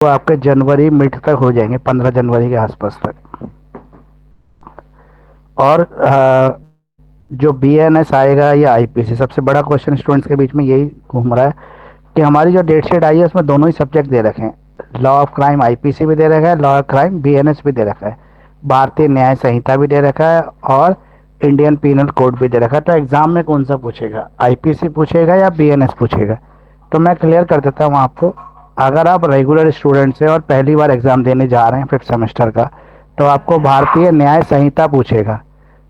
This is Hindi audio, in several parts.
वो आपके जनवरी मिड तक हो जाएंगे, 15 जनवरी के आसपास तक। और जो बीएनएस आएगा या आईपीसी, सबसे बड़ा क्वेश्चन स्टूडेंट्स के बीच में यही घूम रहा है कि हमारी जो डेट शीट आई है उसमें दोनों ही सब्जेक्ट दे रखे हैं। लॉ ऑफ क्राइम आईपीसी भी दे रखा है, लॉ ऑफ क्राइम बीएनएस भी दे रखा है, भारतीय न्याय संहिता भी दे रखा है, और इंडियन पीनल कोड भी दे रखा है। तो एग्जाम में कौन सा पूछेगा, आईपीसी पूछेगा या बीएनएस पूछेगा? तो मैं क्लियर कर देता हूँ आपको। अगर आप रेगुलर स्टूडेंट हैं और पहली बार एग्जाम देने जा रहे हैं 5th सेमेस्टर का, तो आपको भारतीय न्याय संहिता पूछेगा।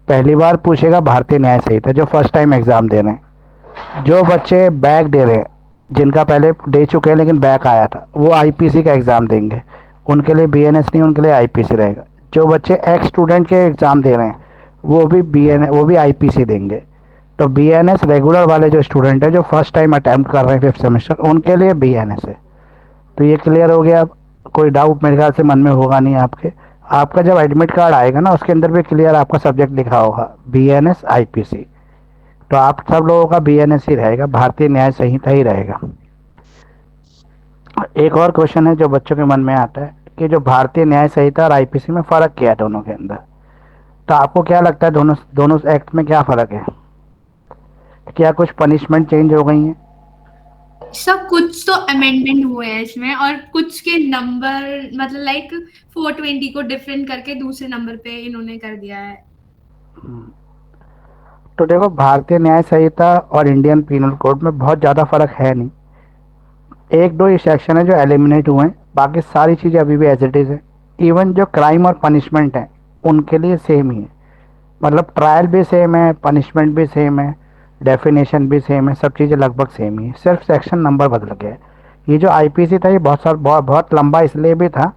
पहली बार पूछेगा भारतीय न्याय संहिता, जो फर्स्ट टाइम एग्जाम दे रहे हैं। जो बच्चे बैक दे रहे हैं, जिनका पहले दे चुके हैं लेकिन बैक आया था, वो आईपीसी का एग्ज़ाम देंगे। उनके लिए बीएनएस नहीं, उनके लिए आईपीसी रहेगा। जो बच्चे एक्स स्टूडेंट के एग्ज़ाम दे रहे हैं, वो भी आईपीसी देंगे। तो बीएनएस रेगुलर वाले जो स्टूडेंट है, जो फर्स्ट टाइम अटैम्प्ट कर रहे हैं 5th सेमेस्टर, उनके लिए बीएनएस है। तो ये क्लियर हो गया। अब कोई डाउट मेरे ख्याल से मन में होगा नहीं आपके। आपका जब एडमिट कार्ड आएगा ना, उसके अंदर भी क्लियर आपका सब्जेक्ट लिखा होगा, बीएनएस आईपीसी। तो आप सब लोगों का बीएनएस ही रहेगा, भारतीय न्याय संहिता ही रहेगा। एक और क्वेश्चन है जो बच्चों के मन में आता है कि जो भारतीय न्याय संहिता और आईपीसी में फ़र्क क्या है दोनों के अंदर। तो आपको क्या लगता है, दोनों दोनों एक्ट में क्या फ़र्क है? क्या कुछ पनिशमेंट चेंज हो गई हैं? सब कुछ तो अमेंडमेंट हुए हैं इसमें, और कुछ के नंबर मतलब लाइक 420 को डिफरेंट करके दूसरे नंबर पे इन्होंने कर दिया है। तो देखो, भारतीय न्याय संहिता और इंडियन पीनल कोड में बहुत ज़्यादा फ़र्क है नहीं। एक दो ही सेक्शन है जो एलिमिनेट हुए हैं, बाकी सारी चीज़ें अभी भी एज इट इज़ है। इवन जो क्राइम और पनिशमेंट है, उनके लिए सेम ही है। मतलब ट्रायल भी सेम है, पनिशमेंट भी सेम है, डेफिनेशन भी सेम है, सब चीज़ें लगभग सेम ही है, सिर्फ सेक्शन नंबर बदल गया है। ये जो आईपीसी था, ये बहुत लंबा इसलिए भी था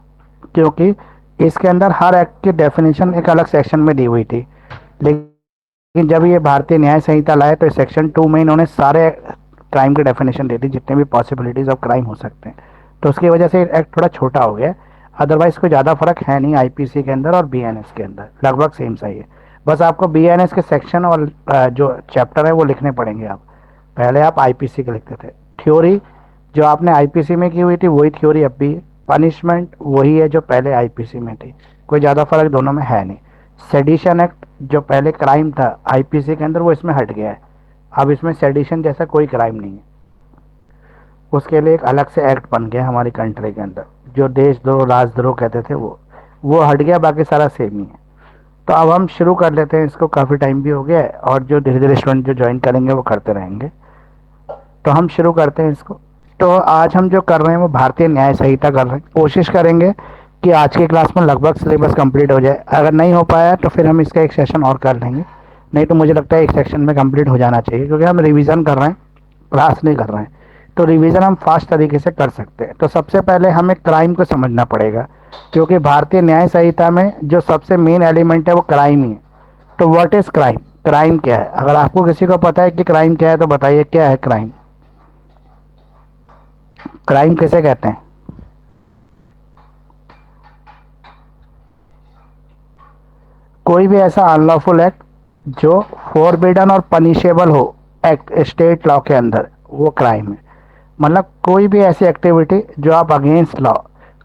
क्योंकि इसके अंदर हर एक्ट की डेफिनेशन एक अलग सेक्शन में दी हुई थी। लेकिन जब ये भारतीय न्याय संहिता लाए तो सेक्शन 2 में इन्होंने सारे क्राइम की डेफिनेशन दे दी, जितने भी पॉसिबिलिटीज़ ऑफ क्राइम हो सकते हैं। तो उसकी वजह से एक्ट थोड़ा छोटा हो गया। अदरवाइज कोई ज़्यादा फर्क है नहीं आईपीसी के अंदर और बीएनएस के अंदर, लगभग सेम सही है। बस आपको बीएनएस के सेक्शन और जो चैप्टर है वो लिखने पड़ेंगे। आप पहले आप आईपीसी के लिखते थे। थ्योरी जो आपने आईपीसी में की हुई थी वही थ्योरी अब भी है। पनिशमेंट वही है जो पहले आईपीसी में थी। कोई ज़्यादा फर्क दोनों में है नहीं। सेडिशन एक्ट जो पहले क्राइम था आईपीसी के अंदर, वो इसमें हट गया है। अब इसमें सेडिशन जैसा कोई क्राइम नहीं है। उसके लिए एक अलग से एक्ट बन गया हमारी कंट्री के अंदर, जो देशद्रोह राजद्रोह कहते थे वो हट गया, बाकी सारा सेम ही है। तो अब हम शुरू कर लेते हैं इसको, काफ़ी टाइम भी हो गया है और जो धीरे धीरे स्टूडेंट जो ज्वाइन करेंगे वो करते रहेंगे। तो हम शुरू करते हैं इसको। तो आज हम जो कर रहे हैं वो भारतीय न्याय संहिता कर रहे हैं। कोशिश करेंगे कि आज की क्लास में लगभग सिलेबस कंप्लीट हो जाए। अगर नहीं हो पाया तो फिर हम इसका एक सेशन और कर लेंगे। नहीं तो मुझे लगता है एक सेक्शन में कंप्लीट हो जाना चाहिए, क्योंकि हम रिवीजन कर रहे हैं, क्लास नहीं कर रहे हैं। तो रिवीजन हम फास्ट तरीके से कर सकते हैं। तो सबसे पहले हमें क्राइम को समझना पड़ेगा, क्योंकि भारतीय न्याय संहिता में जो सबसे मेन एलिमेंट है वो क्राइम ही है। तो व्हाट इज क्राइम? क्राइम क्या है? अगर आपको किसी को पता है कि क्राइम क्या है तो बताइए, क्या है क्राइम? क्राइम किसे कहते हैं? कोई भी ऐसा अनलॉफुल एक्ट जो फॉरबिडन और पनिशेबल हो एक्ट स्टेट लॉ के अंदर, वो क्राइम है। मतलब कोई भी ऐसी एक्टिविटी जो आप अगेंस्ट लॉ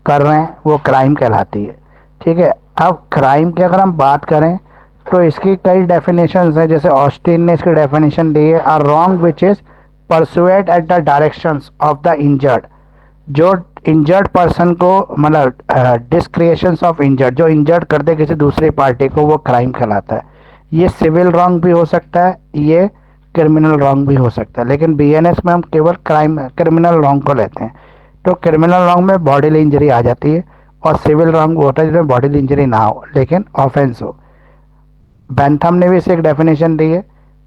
कर रहे हैं वो क्राइम कहलाती है। ठीक है। अब क्राइम की अगर हम बात करें तो इसकी कई डेफिनेशंस हैं। जैसे ऑस्टिन ने इसकी डेफिनेशन दी है, are wrong which is pursued at the directions of the injured. जो इंजर्ड पर्सन को, मतलब डिस्क्रिएशंस ऑफ इंजर्ड, जो इंजर्ड कर दे किसी दूसरी पार्टी को, वो क्राइम कहलाता है। ये सिविल रॉन्ग भी हो सकता है, ये क्रिमिनल रॉन्ग भी हो सकता है, लेकिन बीएनएस में हम केवल क्रिमिनल रॉन्ग को लेते हैं। तो क्रिमिनल रॉन्ग में बॉडीली इंजरी आ जाती है, और सिविल रॉन्ग वो होता है जिसमें बॉडीली इंजरी ना हो लेकिन ऑफेंस हो। बेंथम ने भी इसे एक डेफिनेशन दी है,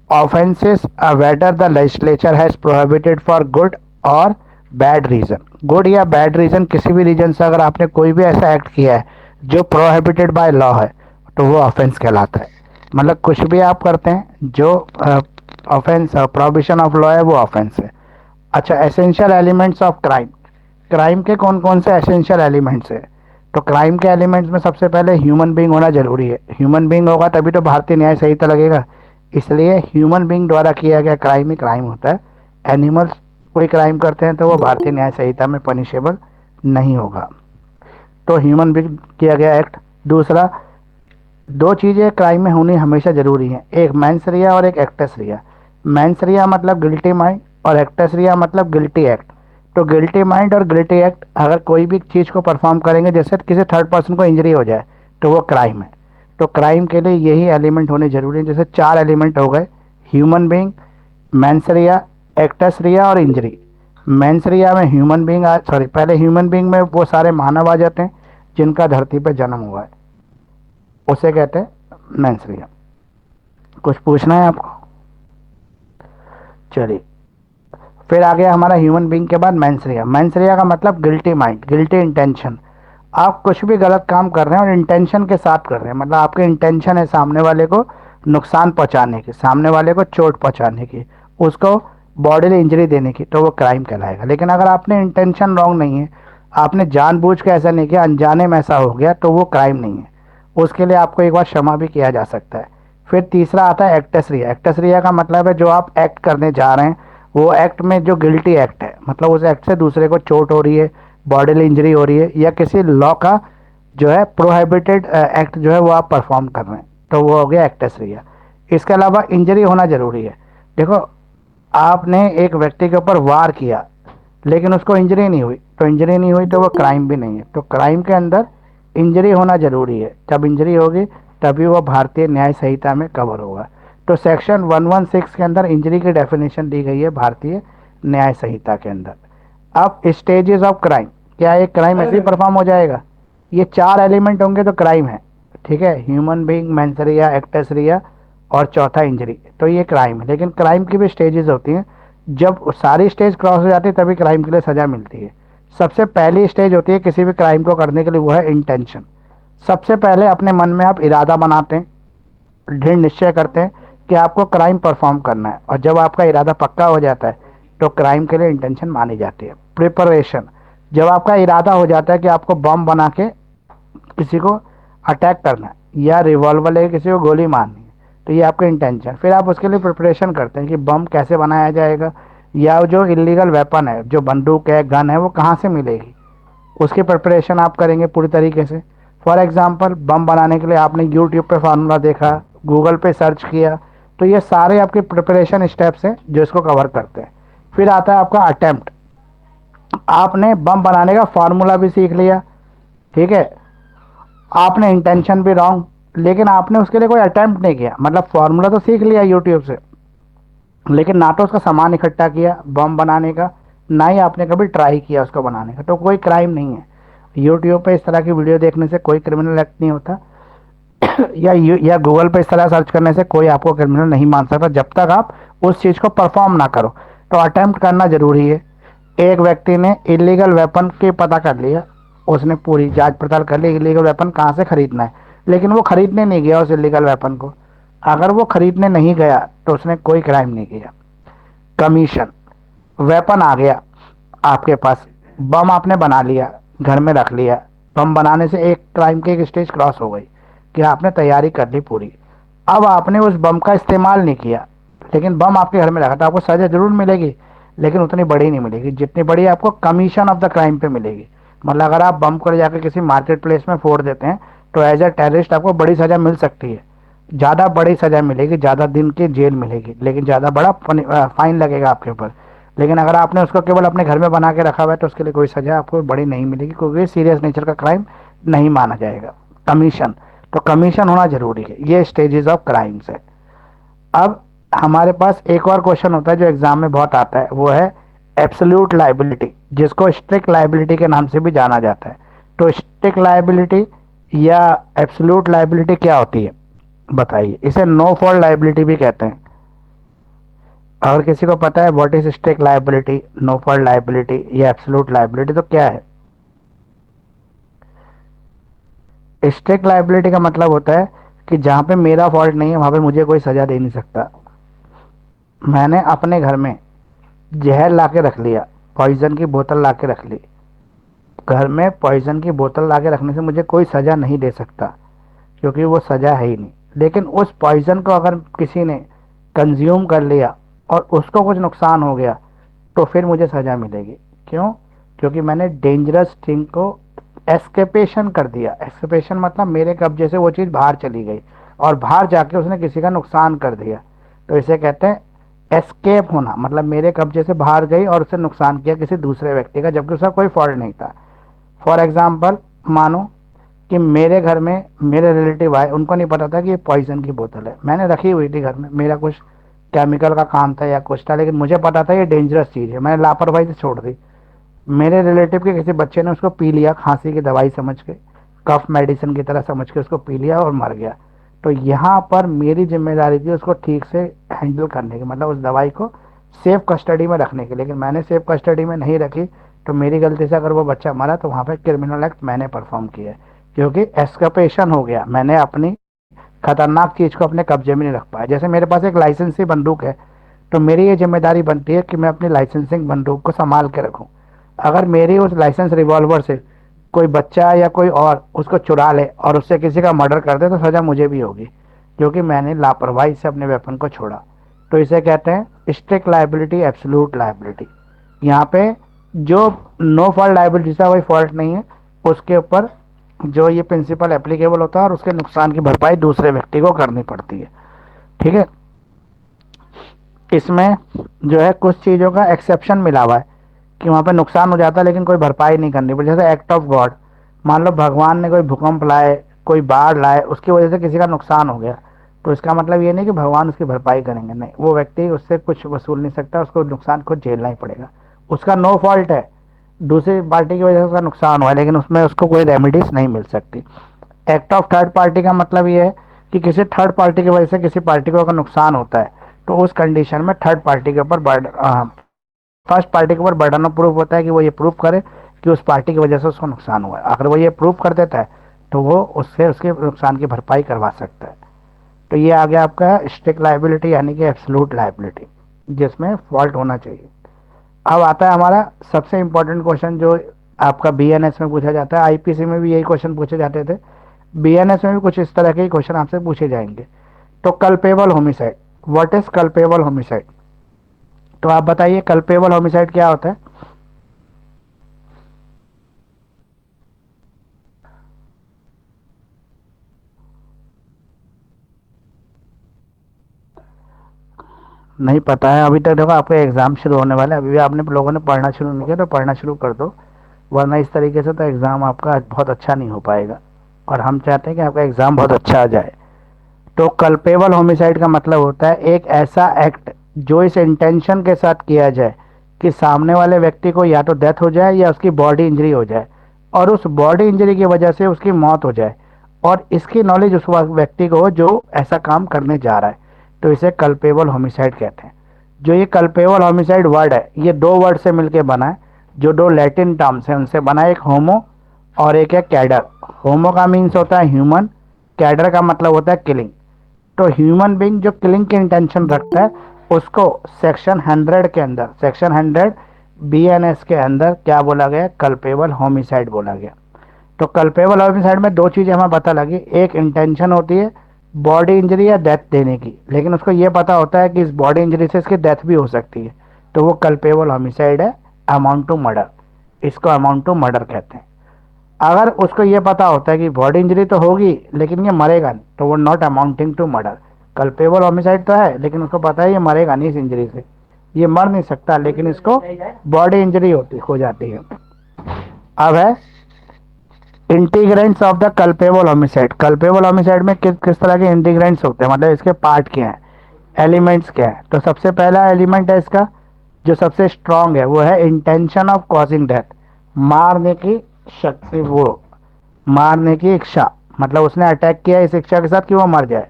offences whether the legislature has prohibited for good और बैड रीजन। गुड या बैड रीजन, किसी भी रीजन से अगर आपने कोई भी ऐसा एक्ट किया है जो प्रोहिबिटेड बाय लॉ है, तो वो ऑफेंस कहलाता है। मतलब कुछ भी आप करते हैं जो ऑफेंस, प्रोहिबिशन ऑफ लॉ है, वो ऑफेंस है। अच्छा, essential elements of crime. Crime के कौन कौन से एसेंशियल एलिमेंट्स है? तो क्राइम के एलिमेंट्स में सबसे पहले ह्यूमन बीइंग होना जरूरी है। ह्यूमन बीइंग होगा तभी तो भारतीय न्याय संहिता लगेगा। इसलिए ह्यूमन बीइंग द्वारा किया गया क्राइम ही क्राइम होता है। एनिमल्स कोई क्राइम करते हैं तो वो भारतीय न्याय संहिता में पनिशेबल नहीं होगा। तो ह्यूमन बीइंग किया गया एक्ट। दूसरा, दो चीज़ें क्राइम में होनी हमेशा ज़रूरी हैं, एक मेंस रिया और एक एक्टस रिया। मेंस रिया मतलब गिल्टी माइंड और एक्टस रिया मतलब गिल्टी एक्ट। तो गिल्टी माइंड और गिल्टी एक्ट अगर कोई भी चीज़ को परफॉर्म करेंगे, जैसे किसी थर्ड पर्सन को इंजरी हो जाए, तो वो क्राइम है। तो क्राइम के लिए यही एलिमेंट होने जरूरी है। जैसे चार एलिमेंट हो गए, human being, mens rea, actus rea और इंजरी। मेंस रिया में ह्यूमन बीइंग, सॉरी, पहले ह्यूमन बीइंग में वो सारे मानव आ जाते हैं जिनका धरती पर जन्म हुआ है, उसे कहते हैं मेंसरिया। कुछ पूछना है आपको? चलिए, फिर आ गया हमारा ह्यूमन बीइंग के बाद मेंसरिया। मेंसरिया का मतलब गिल्टी माइंड, गिल्टी इंटेंशन। आप कुछ भी गलत काम कर रहे हैं और इंटेंशन के साथ कर रहे हैं, मतलब आपके इंटेंशन है सामने वाले को नुकसान पहुंचाने की, सामने वाले को चोट पहुंचाने की, उसको बॉडीली इंजरी देने की, तो वो क्राइम कहलाएगा। लेकिन अगर आपने इंटेंशन रॉन्ग नहीं है, आपने जानबूझ के ऐसा नहीं किया, अनजाने में ऐसा हो गया, तो वो क्राइम नहीं है। उसके लिए आपको एक बार क्षमा भी किया जा सकता है। फिर तीसरा आता है एक्टस रिया। एक्टस रिया का मतलब है जो आप एक्ट करने जा रहे हैं, वो एक्ट में जो गिल्टी एक्ट है, मतलब उस एक्ट से दूसरे को चोट हो रही है, बॉडीली इंजरी हो रही है, या किसी लॉ का जो है प्रोहिबिटेड एक्ट जो है वो आप परफॉर्म कर रहे हैं, तो वो हो गया एक्टस रिया। इसके अलावा इंजरी होना जरूरी है। देखो, आपने एक व्यक्ति के ऊपर वार किया लेकिन उसको इंजरी नहीं हुई, तो इंजरी नहीं हुई तो वो क्राइम भी नहीं है। तो क्राइम के अंदर इंजरी होना जरूरी है, जब इंजरी होगी तभी वो भारतीय न्याय संहिता में कवर होगा। तो सेक्शन 116 के अंदर इंजरी की डेफिनेशन दी गई है भारतीय न्याय संहिता के अंदर। अब स्टेजेस ऑफ क्राइम, क्या एक क्राइम ऐसे ही परफॉर्म हो जाएगा? ये चार एलिमेंट होंगे तो क्राइम है, ठीक है, ह्यूमन बीइंग, मेंसरिया, एक्टसरिया और चौथा इंजरी, तो ये क्राइम है। लेकिन क्राइम की भी स्टेजेस होती हैं, जब सारी स्टेज क्रॉस हो जाती है तभी क्राइम के लिए सजा मिलती है। सबसे पहली स्टेज होती है किसी भी क्राइम को करने के लिए, वो है इंटेंशन। सबसे पहले अपने मन में आप इरादा बनाते हैं, दृढ़ निश्चय करते हैं कि आपको क्राइम परफॉर्म करना है, और जब आपका इरादा पक्का हो जाता है तो क्राइम के लिए इंटेंशन मानी जाती है। प्रिपरेशन, जब आपका इरादा हो जाता है कि आपको बम बना के किसी को अटैक करना है या रिवॉल्वर लेके किसी को गोली मारनी है, तो ये आपका इंटेंशन। फिर आप उसके लिए प्रिपरेशन करते हैं कि बम कैसे बनाया जाएगा, या जो इलीगल वेपन है, जो बंदूक है, गन है, वो कहाँ से मिलेगी, उसकी प्रिपरेशन आप करेंगे पूरी तरीके से। फॉर एग्जांपल, बम बनाने के लिए आपने यूट्यूब पे फार्मूला देखा, गूगल पे सर्च किया, तो ये सारे आपके प्रिपरेशन स्टेप्स हैं जो इसको कवर करते हैं। फिर आता है आपका अटेम्प्ट। आपने बम बनाने का फार्मूला भी सीख लिया, ठीक है, आपने इंटेंशन भी रॉन्ग, लेकिन आपने उसके लिए कोई अटेम्प्ट नहीं किया। मतलब फार्मूला तो सीख लिया यूट्यूब से, लेकिन ना तो उसका सामान इकट्ठा किया बम बनाने का, ना ही आपने कभी ट्राई किया उसको बनाने का, तो कोई क्राइम नहीं है। यूट्यूब पे इस तरह की वीडियो देखने से कोई क्रिमिनल एक्ट नहीं होता या गूगल पे इस तरह सर्च करने से कोई आपको क्रिमिनल नहीं मान सकता, जब तक आप उस चीज़ को परफॉर्म ना करो। तो अटेम्प्ट करना जरूरी है। एक व्यक्ति ने इलीगल वेपन के पता कर लिया, उसने पूरी जांच पड़ताल कर ली इलीगल वेपन कहाँ से खरीदना है, लेकिन वो खरीदने नहीं गया उस इलीगल वेपन को। अगर वो खरीदने नहीं गया तो उसने कोई क्राइम नहीं किया। कमीशन, वेपन आ गया आपके पास, बम आपने बना लिया, घर में रख लिया, बम बनाने से एक क्राइम की एक स्टेज क्रॉस हो गई कि आपने तैयारी कर ली पूरी। अब आपने उस बम का इस्तेमाल नहीं किया, लेकिन बम आपके घर में रखा, तो आपको सजा जरूर मिलेगी, लेकिन उतनी बड़ी नहीं मिलेगी जितनी बड़ी आपको कमीशन ऑफ द क्राइम पे मिलेगी। मतलब अगर आप बम को ले जाकर किसी मार्केट प्लेस में फोड़ देते हैं तो एज ए टेररिस्ट आपको बड़ी सजा मिल सकती है, ज़्यादा बड़ी सजा मिलेगी, ज़्यादा दिन की जेल मिलेगी, लेकिन ज़्यादा बड़ा फाइन लगेगा आपके ऊपर। लेकिन अगर आपने उसको केवल अपने घर में बना के रखा हुआ है तो उसके लिए कोई सजा आपको बड़ी नहीं मिलेगी, क्योंकि सीरियस नेचर का क्राइम नहीं माना जाएगा। कमीशन, तो कमीशन होना जरूरी है। ये स्टेजेस ऑफ क्राइम्स है। अब हमारे पास एक और क्वेश्चन होता है जो एग्जाम में बहुत आता है, वो है एब्सोल्यूट लाइबिलिटी, जिसको स्ट्रिक्ट लाइबिलिटी के नाम से भी जाना जाता है। तो स्ट्रिक्ट लाइबिलिटी या एब्सोल्यूट लाइबिलिटी क्या होती है बताइए? इसे नो फॉल्ट लाइबिलिटी भी कहते हैं। अगर किसी को पता है what is strict liability, no fault liability या एब्सोल्यूट लाइबिलिटी, तो क्या है? स्ट्रिक्ट लाइबिलिटी का मतलब होता है कि जहाँ पे मेरा फॉल्ट नहीं है वहाँ पे मुझे कोई सजा दे नहीं सकता। मैंने अपने घर में जहर ला के रख लिया, पॉइजन की बोतल ला के रख ली, घर में पॉइजन की बोतल ला के रखने से मुझे कोई सजा नहीं दे सकता, क्योंकि वो सजा है ही नहीं। लेकिन उस पॉइजन को अगर किसी ने कंज्यूम कर लिया और उसको कुछ नुकसान हो गया तो फिर मुझे सजा मिलेगी। क्यों? क्योंकि मैंने डेंजरस थिंग को एस्केपेशन कर दिया। एस्केपेशन मतलब मेरे कब्जे से वो चीज़ बाहर चली गई और बाहर जाके उसने किसी का नुकसान कर दिया, तो इसे कहते हैं एस्केप होना। मतलब मेरे कब्जे से बाहर गई और उससे नुकसान किया किसी दूसरे व्यक्ति का, जबकि उसका कोई फॉल्ट नहीं था। फॉर एग्जाम्पल, मानो कि मेरे घर में मेरे रिलेटिव आए, उनको नहीं पता था कि ये पॉइजन की बोतल है, मैंने रखी हुई थी घर में, मेरा कुछ केमिकल का काम था या कुछ था, लेकिन मुझे पता था ये डेंजरस चीज़ है, मैंने लापरवाही से छोड़ दी। मेरे रिलेटिव के किसी बच्चे ने उसको पी लिया, खांसी की दवाई समझ के, कफ मेडिसिन की तरह समझ के उसको पी लिया और मर गया। तो यहाँ पर मेरी जिम्मेदारी थी उसको ठीक से हैंडल करने की, मतलब उस दवाई को सेफ कस्टडी में रखने की, लेकिन मैंने सेफ कस्टडी में नहीं रखी, तो मेरी गलती से अगर वो बच्चा मरा तो वहाँ पे क्रिमिनल एक्ट मैंने परफॉर्म किया है, क्योंकि एस्केपेशन हो गया, मैंने अपनी खतरनाक चीज़ को अपने कब्जे में नहीं रख पाया। जैसे मेरे पास एक लाइसेंसी बंदूक है, तो मेरी ये जिम्मेदारी बनती है कि मैं अपनी लाइसेंसिंग बंदूक को संभाल के रखूं। अगर मेरी उस लाइसेंस रिवॉल्वर से कोई बच्चा या कोई और उसको चुरा ले और उससे किसी का मर्डर कर दे, तो सज़ा मुझे भी होगी, क्योंकि मैंने लापरवाही से अपने वेपन को छोड़ा। तो इसे कहते हैं स्ट्रिक्ट लाइबिलिटी, एब्सोल्यूट लाइबिलिटी। यहाँ पे जो नो फॉल्ट लाइबिलिटी था वही फॉल्ट नहीं है, उसके ऊपर जो ये प्रिंसिपल एप्लीकेबल होता है और उसके नुकसान की भरपाई दूसरे व्यक्ति को करनी पड़ती है। ठीक है। इसमें जो है कुछ चीज़ों का एक्सेप्शन मिला हुआ है कि वहाँ पे नुकसान हो जाता है लेकिन कोई भरपाई नहीं करनी पड़ती। जैसे एक्ट ऑफ गॉड, मान लो भगवान ने कोई भूकंप लाए, कोई बाढ़ लाए, उसकी वजह से किसी का नुकसान हो गया, तो इसका मतलब ये नहीं कि भगवान उसकी भरपाई करेंगे, नहीं, वो व्यक्ति उससे कुछ वसूल नहीं सकता, उसको नुकसान खुद झेलना ही पड़ेगा। उसका नो फॉल्ट है, दूसरी पार्टी की वजह से उसका नुकसान हुआ है, लेकिन उसमें उसको कोई रेमेडीज नहीं मिल सकती। एक्ट ऑफ थर्ड पार्टी का मतलब ये है कि किसी थर्ड पार्टी की वजह से किसी पार्टी को अगर नुकसान होता है, तो उस कंडीशन में थर्ड पार्टी के ऊपर फर्स्ट पार्टी के ऊपर बर्डन ऑफ प्रूफ होता है कि वो ये प्रूफ करे कि उस पार्टी की वजह से उसको नुकसान हुआ है। अगर वो ये प्रूफ कर देता है तो वो उससे उसके नुकसान की भरपाई करवा सकता है। तो ये आ गया आपका स्ट्रिक्ट लाइबिलिटी यानी कि एब्सोल्यूट लाइबिलिटी, जिसमें फॉल्ट होना चाहिए। अब आता है हमारा सबसे इंपॉर्टेंट क्वेश्चन, जो आपका बीएनएस में पूछा जाता है, आईपीसी में भी यही क्वेश्चन पूछे जाते थे, बीएनएस में भी कुछ इस तरह के क्वेश्चन आपसे पूछे जाएंगे। तो culpable homicide, what is culpable homicide? तो आप बताइए कल्पेबल होमिसाइड क्या होता है? नहीं पता है अभी तक? देखो आपका एग्जाम शुरू होने वाला है, अभी भी आपने लोगों ने पढ़ना शुरू नहीं किया, तो पढ़ना शुरू कर दो, वरना इस तरीके से तो एग्ज़ाम आपका बहुत अच्छा नहीं हो पाएगा, और हम चाहते हैं कि आपका एग्ज़ाम बहुत अच्छा आ जाए। तो कल्पेबल होमिसाइड का मतलब होता है एक ऐसा एक्ट जो इस इंटेंशन के साथ किया जाए कि सामने वाले व्यक्ति को या तो डेथ हो जाए या उसकी बॉडी इंजरी हो जाए, और उस बॉडी इंजरी की वजह से उसकी मौत हो जाए, और इसकी नॉलेज उस व्यक्ति को हो जो ऐसा काम करने जा रहा है, तो इसे कल्पेबल होमिसाइड कहते हैं। जो ये कल्पेबल होमिसाइड वर्ड है, ये दो वर्ड से मिलकर बना है, जो दो लैटिन टर्म्स हैं उनसे बना है, एक होमो और एक है कैडर। होमो का मीन्स होता है ह्यूमन, कैडर का मतलब होता है किलिंग। तो ह्यूमन बींग जो किलिंग की इंटेंशन रखता है, उसको सेक्शन 100 के अंदर, सेक्शन 100 बीएनएस के अंदर क्या बोला गया? कल्पेबल होमिसाइड बोला गया। तो कल्पेबल होमिसाइड में दो चीज़ें हमें पता लगी, एक इंटेंशन होती है बॉडी इंजरी या डेथ देने की, लेकिन उसको ये पता होता है कि इस बॉडी इंजरी से इसकी डेथ भी हो सकती है, तो वो कल्पेबल होमिसाइड है, अमाउंट टू मर्डर, इसको अमाउंट टू मर्डर कहते हैं। अगर उसको ये पता होता है कि बॉडी इंजरी तो होगी लेकिन ये मरेगा नहीं, तो वो not amounting to murder. Culpable homicide तो है लेकिन उसको पता है ये मरेगा नहीं इस इंजरी से, ये मर नहीं सकता, लेकिन इसको बॉडी इंजरी होती हो जाती है। अब है ingredients of the culpable homicide. Culpable homicide में किस किस तरह के इंटीग्रेंट्स होते हैं, मतलब इसके पार्ट क्या हैं, एलिमेंट्स क्या है? तो सबसे पहला एलिमेंट है इसका जो सबसे स्ट्रांग है, वो है इंटेंशन ऑफ कॉजिंग डेथ, मारने की शक्ति, वो मारने की इच्छा, मतलब उसने अटैक किया इस इच्छा के साथ कि वो मर जाए।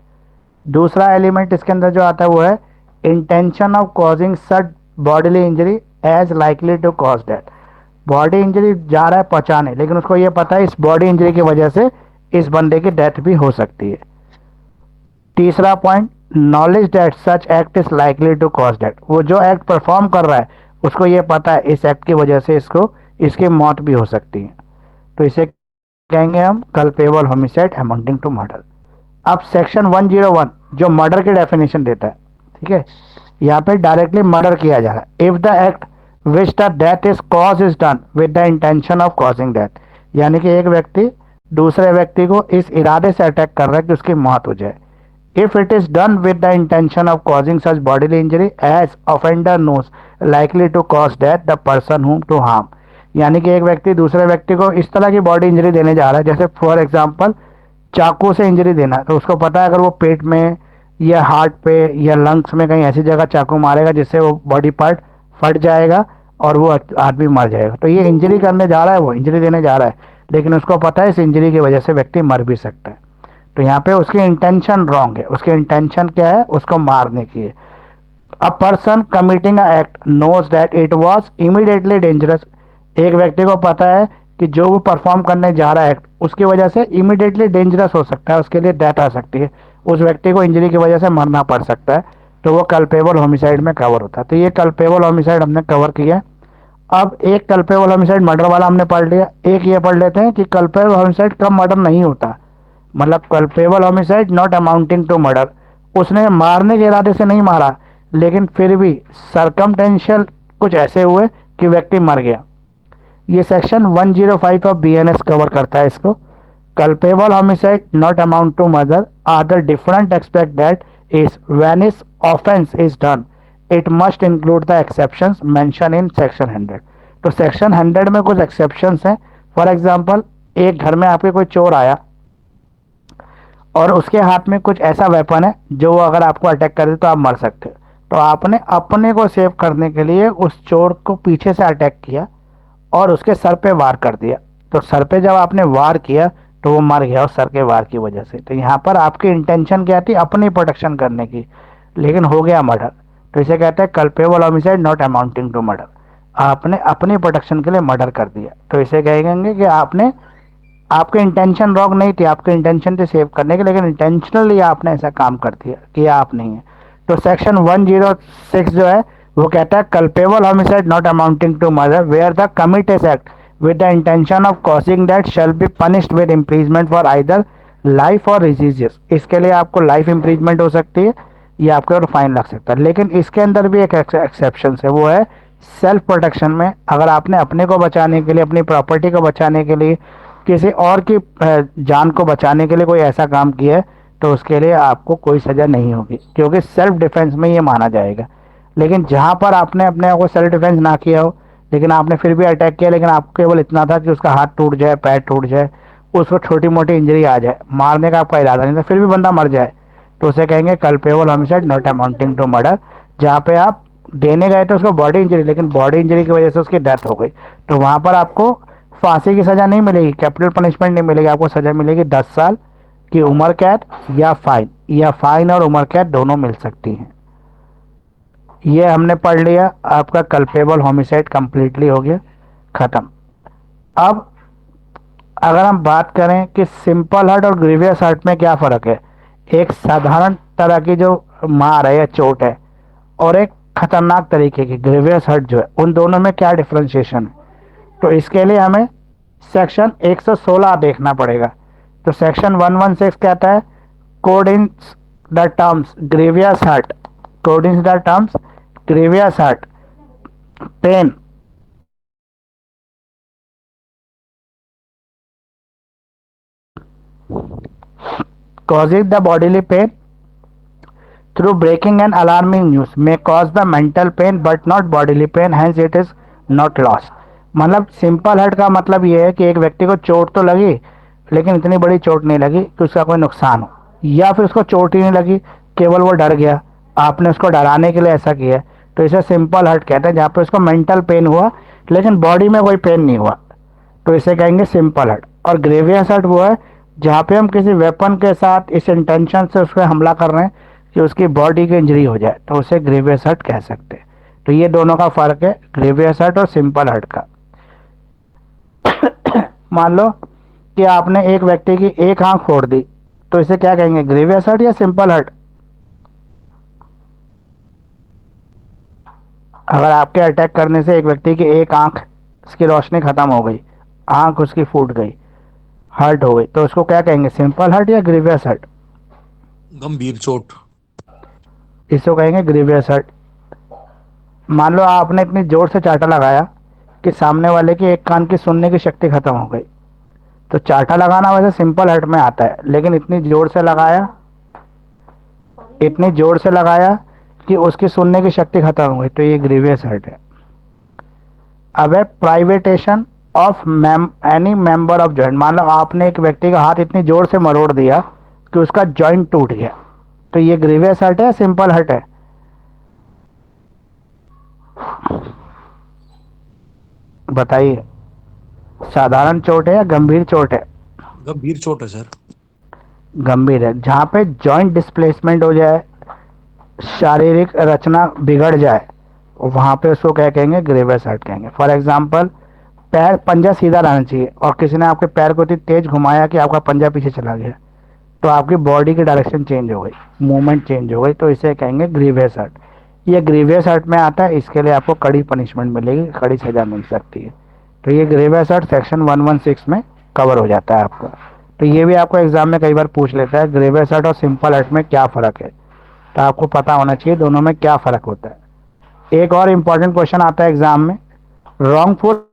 दूसरा एलिमेंट इसके अंदर जो आता है वो है intention of causing such bodily injury as likely to cause death. Body injury जा रहा है पहुंचाने, लेकिन उसको ये पता है इस बॉडी इंजरी की वजह से इस बंदे की डेथ भी हो सकती है। तीसरा point, knowledge that such act is likely to cause death, वो जो एक्ट परफॉर्म कर रहा है उसको ये पता है इस एक्ट की वजह से इसको इसकी मौत भी हो सकती है, तो इसे कहेंगे हम culpable homicide amounting to murder. अब सेक्शन 101 जो मर्डर की डेफिनेशन देता है, ठीक है, यहाँ पे डायरेक्टली मर्डर किया जा रहा है। If the act which the death is cause is done with the intention of causing death. यानी कि एक व्यक्ति दूसरे व्यक्ति को इस इरादे से अटैक कर रहा है कि उसकी मौत हो जाए। If it is done with the intention of causing such bodily injury as offender knows likely to cause death the person whom to harm. यानी कि एक व्यक्ति दूसरे व्यक्ति को इस तरह की बॉडी इंजरी देने जा रहा है, जैसे फॉर एग्जाम्पल चाकू से इंजरी देना, तो उसको पता है अगर वो पेट में या हार्ट पे या लंग्स में कहीं ऐसी जगह चाकू मारेगा जिससे वो बॉडी पार्ट फट जाएगा और वो आदमी मर जाएगा। तो ये इंजरी करने जा रहा है, वो इंजरी देने जा रहा है, लेकिन उसको पता है इस इंजरी की वजह से व्यक्ति मर भी सकता है। तो यहाँ पे उसकी इंटेंशन रॉन्ग है। उसकी इंटेंशन क्या है? उसको मारने की है। A person committing a act knows that it was immediately dangerous. एक व्यक्ति को पता है कि जो वो परफॉर्म करने जा रहा है एक्ट, उसकी वजह से इमीडिएटली डेंजरस हो सकता है, उसके लिए डेथ आ सकती है, उस व्यक्ति को इंजरी की वजह से मरना पड़ सकता है, तो वो कल्पेबल होमिसाइड में कवर होता है। तो ये कल्पेबल होमिसाइड हमने कवर किया है। अब एक कल्पेबल होमिसाइड मर्डर वाला हमने पढ़ लिया, एक ये पढ़ लेते हैं कि कल्पेबल होमिसाइड कब मर्डर नहीं होता। मतलब culpable homicide not amounting to murder, उसने मारने के इरादे से नहीं मारा, लेकिन फिर भी सरकमटेंशियल कुछ ऐसे हुए कि व्यक्ति मर गया। ये सेक्शन 105 ऑफ बीएनएस कवर करता है इसको। Culpable homicide not amount to murder are the different expect that is when is offence is done it must include the exceptions mention in section 100। तो सेक्शन 100 में कुछ एक्सेप्शंस हैं। फॉर एग्जांपल, एक घर में आपके कोई चोर आया और उसके हाथ में कुछ ऐसा वेपन है जो वो अगर आपको अटैक करे तो आप मर सकते हो। तो आपने अपने को सेव करने के लिए उस चोर को पीछे से अटैक किया और उसके सर पे वार कर दिया। तो सर पे जब आपने वार किया तो वो मर गया उस सर के वार की वजह से। तो यहाँ पर आपकी इंटेंशन क्या थी? अपनी प्रोटेक्शन करने की, लेकिन हो गया मर्डर। तो इसे कहते हैं culpable homicide not amounting to murder. आपने अपनी प्रोटेक्शन के लिए मर्डर कर दिया, तो इसे कहेंगे कि आपने, आपके इंटेंशन रॉन्ग नहीं थी, आपके इंटेंशन थे सेव करने के, लेकिन इंटेंशनली आपने ऐसा काम कर दिया, किया आप नहीं है। तो सेक्शन 106 जो है वो कहता है culpable homicide not amounting to murder where the committed act with the intention of causing that shall be punished with imprisonment for either life or rigorous. इसके लिए आपको लाइफ इम्प्रीजमेंट हो सकती है या आपके ऊपर फाइन लग सकता है। लेकिन इसके अंदर भी एक एक्सेप्शन है, वो है सेल्फ प्रोटेक्शन में। अगर आपने अपने को बचाने के लिए, अपनी प्रॉपर्टी को बचाने के लिए, किसी और की जान को बचाने के लिए कोई ऐसा काम किया है, तो उसके लिए आपको कोई सज़ा नहीं होगी, क्योंकि सेल्फ डिफेंस में ये माना जाएगा। लेकिन जहाँ पर आपने अपने आप को सेल्फ डिफेंस ना किया हो, लेकिन आपने फिर भी अटैक किया, लेकिन आपको केवल इतना था कि उसका हाथ टूट जाए, पैर टूट जाए, उसको छोटी मोटी इंजरी आ जाए, मारने का आपका इरादा नहीं था, फिर भी बंदा मर जाए, तो उसे कहेंगे culpable homicide not amounting to murder. जहाँ पे आप देने गए थे उसको बॉडी इंजरी, लेकिन बॉडी इंजरी की वजह से उसकी डेथ हो गई, तो वहाँ पर आपको फांसी की सज़ा नहीं मिलेगी, कैपिटल पनिशमेंट नहीं मिलेगी, आपको सज़ा मिलेगी 10 साल की उम्र कैद या फाइन, या फाइन और उम्र कैद दोनों मिल सकती हैं। ये हमने पढ़ लिया, आपका कल्पेबल होमिसाइड कंप्लीटली हो गया, ख़त्म। अब अगर हम बात करें कि सिंपल हर्ट और ग्रीवियस हर्ट में क्या फ़र्क है, एक साधारण तरह की जो मार है या चोट है और एक खतरनाक तरीके की ग्रीवियस हर्ट जो है, उन दोनों में क्या डिफ्रेंशिएशन है, तो इसके लिए हमें सेक्शन 116 देखना पड़ेगा। तो सेक्शन 116 कहता है code in the terms grievous hurt, code in the terms grievous hurt pain causing the bodily pain through breaking and alarming news may cause the mental pain but not bodily pain, hence it is not loss। मतलब सिंपल हर्ट का मतलब ये है कि एक व्यक्ति को चोट तो लगी, लेकिन इतनी बड़ी चोट नहीं लगी कि उसका कोई नुकसान हो, या फिर उसको चोट ही नहीं लगी, केवल वो डर गया, आपने उसको डराने के लिए ऐसा किया, तो इसे सिंपल हर्ट कहते हैं। जहाँ पे उसको मेंटल पेन हुआ लेकिन बॉडी में कोई पेन नहीं हुआ, तो इसे कहेंगे सिंपल हर्ट। और ग्रेवियस हर्ट वो है जहाँ पे हम किसी वेपन के साथ इस इंटेंशन से उस पर हमला कर रहे हैं कि उसकी बॉडी की इंजरी हो जाए, तो उसे ग्रेवियस हर्ट कह सकते हैं। तो ये दोनों का फ़र्क है, ग्रेवियस हर्ट और सिंपल हर्ट का। मान लो कि आपने एक व्यक्ति की एक आंख फोड़ दी, तो इसे क्या कहेंगे, ग्रेवियस हर्ट या सिंपल हर्ट? अगर आपके अटैक करने से एक व्यक्ति की एक आंख, उसकी रोशनी खत्म हो गई, आंख उसकी फूट गई, हर्ट हो गई, तो उसको क्या कहेंगे, सिंपल हर्ट या ग्रीवियस हर्ट? गंभीर चोट। इसको कहेंगे ग्रीवियस हर्ट। मान लो आपने इतनी जोर से चाटा लगाया कि सामने वाले की एक कान की सुनने की शक्ति खत्म हो गई। तो चाटा लगाना वैसे सिंपल हर्ट में आता है, लेकिन इतनी जोर से लगाया कि उसकी सुनने की शक्ति खत्म हो गई, तो ये ग्रीवियस हर्ट है। अब है privation of any member of joint. मान लो आपने एक व्यक्ति का हाथ इतनी जोर से मरोड़ दिया कि उसका जॉइंट टूट गया, तो ये ग्रीवियस हर्ट है, सिंपल हर्ट है? बताइए, साधारण चोट है या गंभीर चोट है? गंभीर चोट है सर। गंभीर है। जहाँ पे जॉइंट डिस्प्लेसमेंट हो जाए, शारीरिक रचना बिगड़ जाए, वहाँ पे उसको क्या कहेंगे? ग्रीवियस हर्ट कहेंगे। फॉर एग्जाम्पल, पैर पंजा सीधा रहना चाहिए और किसी ने आपके पैर को इतनी तेज घुमाया कि आपका पंजा पीछे चला गया, तो आपकी बॉडी की डायरेक्शन चेंज हो गई, मूवमेंट चेंज हो गई, तो इसे कहेंगे ग्रीवियस हर्ट। ये ग्रीवियस हर्ट में आता है, इसके लिए आपको कड़ी पनिशमेंट मिलेगी, कड़ी सजा मिल सकती है। तो ये ग्रीवियस हर्ट सेक्शन 116 में कवर हो जाता है आपका। तो ये भी आपको एग्जाम में कई बार पूछ लेता है, ग्रीवियस हर्ट और सिंपल हर्ट में क्या फ़र्क है। तो आपको पता होना चाहिए दोनों में क्या फ़र्क होता है। एक और इम्पॉर्टेंट क्वेश्चन आता है एग्जाम में, रॉन्गफुल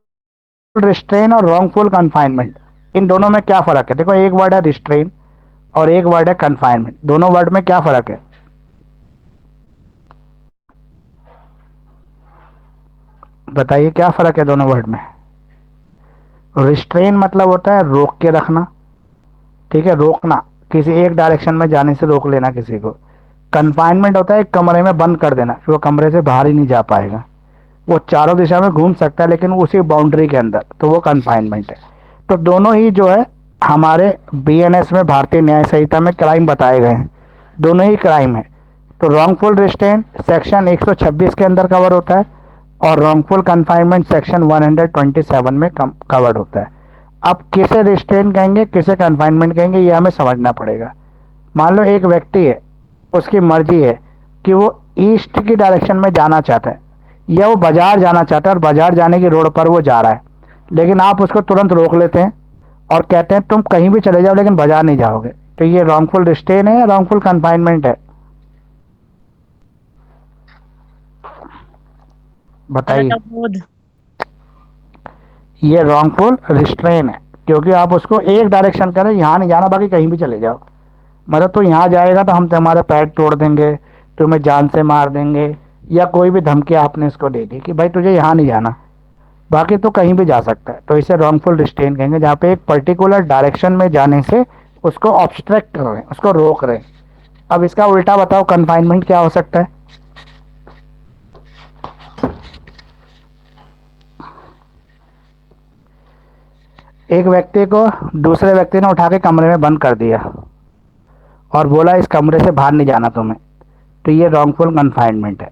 रिस्ट्रेन और रॉन्गफुल कन्फाइनमेंट, इन दोनों में क्या फ़र्क है? देखो, एक वर्ड है रिस्ट्रेन और एक वर्ड है कन्फाइनमेंट, दोनों वर्ड में क्या फ़र्क है? बताइए, क्या फ़र्क है दोनों वर्ड में? रिस्ट्रेन मतलब होता है रोक के रखना, ठीक है, रोकना, किसी एक डायरेक्शन में जाने से रोक लेना किसी को। कन्फाइनमेंट होता है एक कमरे में बंद कर देना, फिर वो कमरे से बाहर ही नहीं जा पाएगा, वो चारों दिशा में घूम सकता है लेकिन उसी बाउंड्री के अंदर, तो वो कन्फाइनमेंट है। तो दोनों ही जो है हमारे बीएनएस में, भारतीय न्याय संहिता में क्राइम बताए गए हैं, दोनों ही क्राइम है। तो रॉन्गफुल रिस्ट्रेन सेक्शन 126 के अंदर कवर होता है और रॉन्गफुल कन्फाइनमेंट सेक्शन 127 में कवर्ड होता है। अब किसे रिस्ट्रेन कहेंगे, किसे कन्फाइनमेंट कहेंगे, ये हमें समझना पड़ेगा। मान लो एक व्यक्ति है, उसकी मर्जी है कि वो ईस्ट की डायरेक्शन में जाना चाहता है या वो बाजार जाना चाहता है और बाजार जाने की रोड पर वो जा रहा है, लेकिन आप उसको तुरंत रोक लेते हैं और कहते हैं तुम कहीं भी चले जाओ लेकिन बाजार नहीं जाओगे, तो ये रॉन्गफुल रिस्ट्रेन है या रॉन्गफुल कन्फाइनमेंट है? बताइए। अवरोध। ये रॉन्गफुल रिस्ट्रेन है, क्योंकि आप उसको एक डायरेक्शन करें, यहाँ नहीं जाना, बाकी कहीं भी चले जाओ। मतलब तो यहाँ जाएगा तो हम तुम्हारे पैर तोड़ देंगे, तुम्हें जान से मार देंगे, या कोई भी धमकी आपने इसको दे दी कि भाई तुझे यहाँ नहीं जाना, बाकी तो कहीं भी जा सकता है, तो इसे रॉन्गफुल रिस्ट्रेन कहेंगे, जहाँ पे एक पर्टिकुलर डायरेक्शन में जाने से उसको ऑब्स्ट्रक्ट कर रहे हैं, उसको रोक रहे हैं। अब इसका उल्टा बताओ, कन्फाइनमेंट क्या हो सकता है? एक व्यक्ति को दूसरे व्यक्ति ने उठा के कमरे में बंद कर दिया और बोला इस कमरे से बाहर नहीं जाना तुम्हें, तो ये रॉन्गफुल कन्फाइनमेंट है।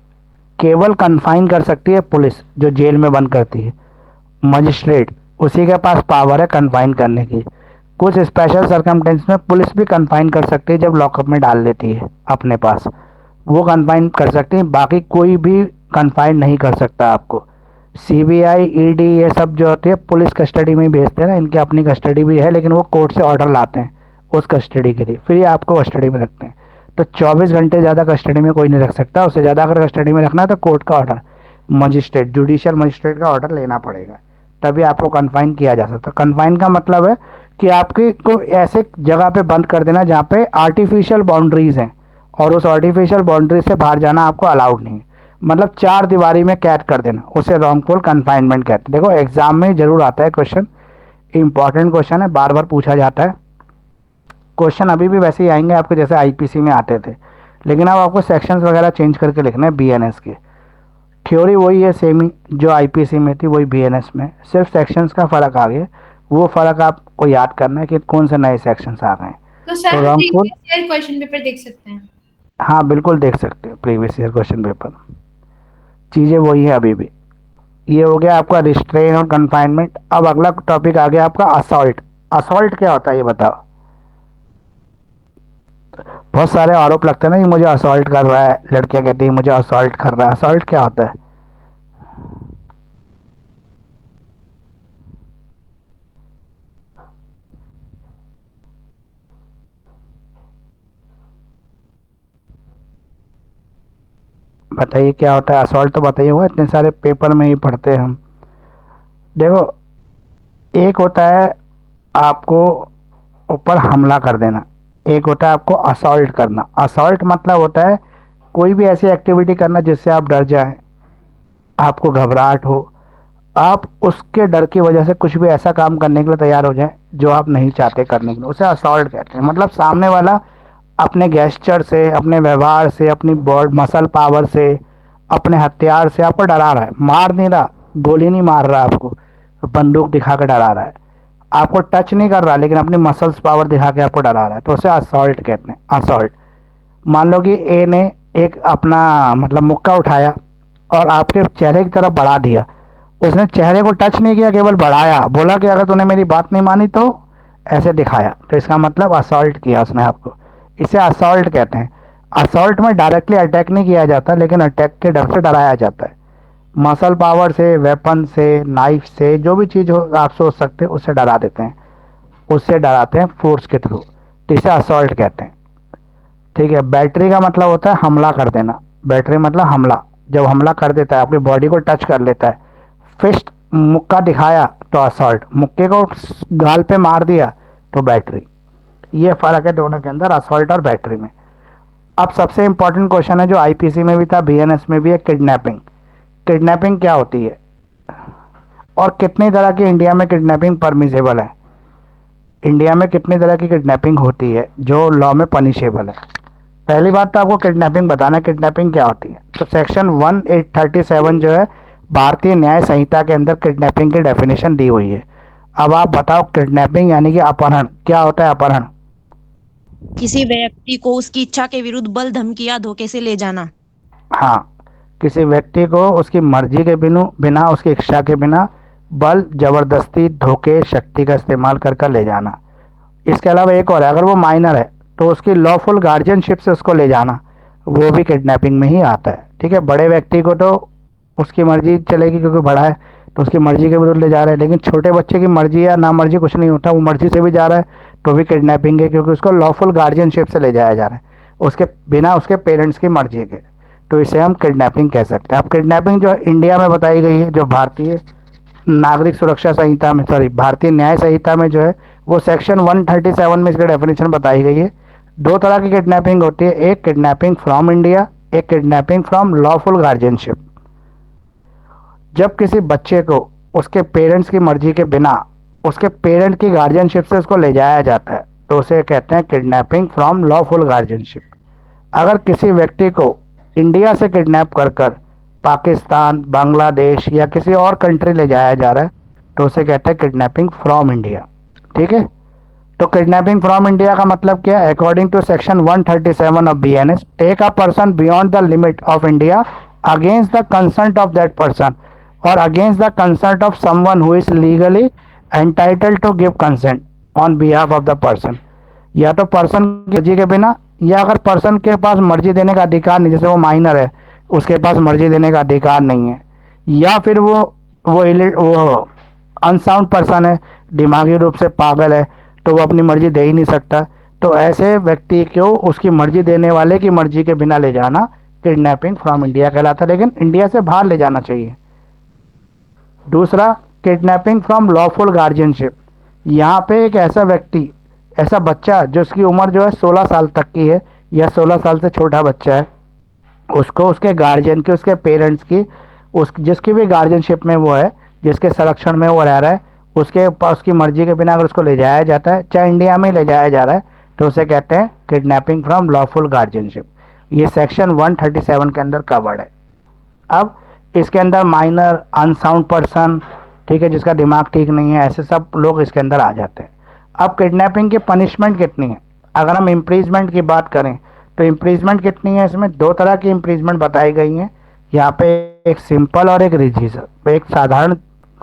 केवल कन्फाइन कर सकती है पुलिस, जो जेल में बंद करती है, मजिस्ट्रेट, उसी के पास पावर है कन्फाइन करने की। कुछ स्पेशल सरकमटेंस में पुलिस भी कन्फाइन कर सकती है, जब लॉकअप में डाल लेती है अपने पास, वो कन्फाइन कर सकती है, बाकी कोई भी कन्फाइन नहीं कर सकता आपको। सीबीआई, ईडी, ये सब जो होती है पुलिस कस्टडी में ही भेजते हैं ना, इनकी अपनी कस्टडी भी है, लेकिन वो कोर्ट से ऑर्डर लाते हैं उस कस्टडी के लिए, फिर ये आपको कस्टडी में रखते हैं। तो 24 घंटे ज़्यादा कस्टडी में कोई नहीं रख सकता, उससे ज़्यादा अगर कस्टडी में रखना है तो कोर्ट का ऑर्डर, मजिस्ट्रेट, जुडिशियल मजिस्ट्रेट का ऑर्डर लेना पड़ेगा, तभी आपको कन्फाइन किया जा सकता है। कन्फाइन का मतलब है कि आपकी को ऐसे जगह पे बंद कर देना जहाँ पे आर्टिफिशियल बाउंड्रीज हैं और उस आर्टिफिशियल बाउंड्री से बाहर जाना आपको अलाउड नहीं है, मतलब चार दीवारी में कैद कर देना, उसे रॉन्गफुल कन्फाइनमेंट कहते हैं। देखो एग्जाम में जरूर आता है क्वेश्चन, इंपॉर्टेंट क्वेश्चन है, बार बार पूछा जाता है। क्वेश्चन अभी भी वैसे ही आएंगे आपके जैसे आईपीसी में आते थे, लेकिन अब आपको सेक्शंस वगैरह चेंज करके लिखना है बीएनएस के। थ्योरी वही है सेम ही, जो आईपीसी में थी वही बीएनएस में, सिर्फ सेक्शंस का फ़र्क आ गया। वो फ़र्क आपको याद करना है कि कौन से नए सेक्शंस आ गए हैं। तो तो सर हम wrongful, previous year question paper देख सकते हैं? हाँ बिल्कुल देख सकते हो प्रीवियस ईयर क्वेश्चन पेपर, चीज़ें वही है अभी भी। ये हो गया आपका रिस्ट्रेन और कन्फाइनमेंट। अब अगला टॉपिक आ गया आपका असॉल्ट। असॉल्ट क्या होता है ये बताओ? बहुत सारे आरोप लगते हैं ना, ये मुझे असॉल्ट कर रहा है, लड़कियां कहती हैं मुझे असॉल्ट कर रहा है। असॉल्ट क्या होता है? बताइए क्या होता है असॉल्ट, तो बताइए, हुआ इतने सारे पेपर में ही पढ़ते हैं हम। देखो, एक होता है आपको ऊपर हमला कर देना, एक होता है आपको असॉल्ट करना। असॉल्ट मतलब होता है कोई भी ऐसी एक्टिविटी करना जिससे आप डर जाएं, आपको घबराहट हो, आप उसके डर की वजह से कुछ भी ऐसा काम करने के लिए तैयार हो जाएं जो आप नहीं चाहते करने के लिए, उसे असॉल्ट कहते हैं। मतलब सामने वाला अपने गेस्चर से, अपने व्यवहार से, अपनी बॉड मसल पावर से, अपने हथियार से आपको डरा रहा है, मार नहीं रहा, गोली नहीं मार रहा आपको, बंदूक दिखा के डरा रहा है, आपको टच नहीं कर रहा लेकिन अपनी मसल्स पावर दिखा के आपको डरा रहा है, तो उसे असॉल्ट कहते हैं, असॉल्ट। मान लो कि ए ने एक अपना मतलब मुक्का उठाया और आपके चेहरे की तरफ बढ़ा दिया, उसने चेहरे को टच नहीं किया, केवल बढ़ाया, बोला कि अगर तूने मेरी बात नहीं मानी तो ऐसे दिखाया, तो इसका मतलब असॉल्ट किया उसने आपको, इसे असॉल्ट कहते हैं। असॉल्ट में डायरेक्टली अटैक नहीं किया जाता लेकिन अटैक के डर से डराया जाता है, मसल पावर से, वेपन से, नाइफ से, जो भी चीज़ हो आप सोच सकते हैं उससे डरा देते हैं, उससे डराते हैं फोर्स के थ्रू, तो इसे असॉल्ट कहते हैं। ठीक है, बैटरी का मतलब होता है हमला कर देना, बैटरी मतलब हमला, जब हमला कर देता है आपकी बॉडी को टच कर लेता है, फिस्ट मुक्का दिखाया तो असॉल्ट, मुक्के को गाल पे मार दिया तो बैटरी। ये फर्क है दोनों के अंदर, असॉल्ट और बैटरी में। अब सबसे इंपॉर्टेंट क्वेश्चन है जो आईपीसी में भी था, बीएनएस में भी है, किडनैपिंग। किडनैपिंग क्या होती है और कितनी तरह की इंडिया में किडनैपिंग परमिसेबल है, इंडिया में कितनी तरह की किडनैपिंग होती है जो लॉ में पनिशेबल है। पहली बात तो आपको किडनैपिंग बताना, किडनैपिंग क्या होती है। तो सेक्शन 1837 जो है भारतीय न्याय संहिता के अंदर किडनैपिंग की डेफिनेशन दी हुई है। अब आप बताओ किडनैपिंग यानी कि अपहरण क्या होता है। अपहरण, किसी व्यक्ति को उसकी इच्छा के विरुद्ध बल, धमकी या धोखे से ले जाना। हाँ, किसी व्यक्ति को उसकी मर्जी के बिना उसकी इच्छा के बिना बल, जबरदस्ती, धोखे, शक्ति का इस्तेमाल कर कर ले जाना। इसके अलावा एक और है, अगर वो माइनर है तो उसकी लॉफुल गार्जियनशिप से उसको ले जाना, वो भी किडनैपिंग में ही आता है। ठीक है, बड़े व्यक्ति को तो उसकी मर्जी चलेगी क्योंकि बड़ा है तो उसकी मर्जी के विरुद्ध ले जा रहा है, लेकिन छोटे बच्चे की मर्जी या ना मर्जी कुछ नहीं होता, वो मर्जी से भी जा रहा है तो भी किडनैपिंग है क्योंकि उसको लॉफुल गार्जियनशिप से ले जाया जा रहा है, उसके बिना उसके पेरेंट्स की मर्जी के, तो इसे हम किडनैपिंग कह सकते हैं। अब किडनैपिंग जो इंडिया में बताई गई है, जो भारतीय नागरिक सुरक्षा संहिता में, सॉरी, भारतीय न्याय संहिता में जो है वो सेक्शन 137 में इसकी डेफिनेशन बताई गई है। दो तरह की किडनैपिंग होती है, एक किडनैपिंग फ्रॉम इंडिया, एक किडनैपिंग फ्रॉम लॉफुल गार्जियनशिप। जब किसी बच्चे को उसके पेरेंट्स की मर्जी के बिना उसके पेरेंट की गार्जियनशिप से उसको ले जाया जाता है तो उसे कहते हैं किडनैपिंग फ्रॉम लॉफुल गार्जियनशिप। अगर किसी व्यक्ति को इंडिया से किडनैप कर कर पाकिस्तान, बांग्लादेश या किसी और कंट्री ले जाया जा रहा है तो उसे कहते हैं किडनैपिंग फ्रॉम इंडिया। ठीक है, तो किडनैपिंग फ्रॉम इंडिया का मतलब क्या है। According to section 137 of BNS, take a person beyond the limit of India against the consent of that person और against the consent of someone who is legally entitled to give consent on behalf of the person. या तो पर्सन की मर्जी के बिना, या अगर पर्सन के पास मर्जी देने का अधिकार नहीं, जैसे वो माइनर है उसके पास मर्जी देने का अधिकार नहीं है, या फिर वो अनसाउंड पर्सन है, दिमागी रूप से पागल है तो वो अपनी मर्जी दे ही नहीं सकता, तो ऐसे व्यक्ति को उसकी मर्जी देने वाले की मर्जी के बिना ले जाना किडनैपिंग फ्रॉम इंडिया कहलाता है, लेकिन इंडिया से बाहर ले जाना चाहिए। दूसरा, किडनैपिंग फ्रॉम लॉफुल गार्जियनशिप। यहाँ पे एक ऐसा व्यक्ति, ऐसा बच्चा जिसकी उम्र जो है 16 साल तक की है या 16 साल से छोटा बच्चा है, उसको उसके गार्जियन की, उसके पेरेंट्स की, उस जिसकी भी गार्जियनशिप में वो है, जिसके संरक्षण में वो रह रहा है, उसके पास उसकी मर्जी के बिना अगर उसको ले जाया जाता है, चाहे इंडिया में ले जाया जा रहा है, तो उसे कहते हैं किडनैपिंग फ्रॉम लॉफुल गार्जियनशिप। ये सेक्शन 137 के अंदर कवर्ड है। अब इसके अंदर माइनर, अनसाउंड पर्सन, ठीक है, जिसका दिमाग ठीक नहीं है, ऐसे सब लोग इसके अंदर आ जाते हैं। अब किडनैपिंग की पनिशमेंट कितनी है, अगर हम इम्प्रीजमेंट की बात करें तो इम्प्रीजमेंट कितनी है, इसमें दो तरह की इम्प्रीजमेंट बताई गई हैं यहाँ पे, एक सिंपल और एक रिजिज, एक साधारण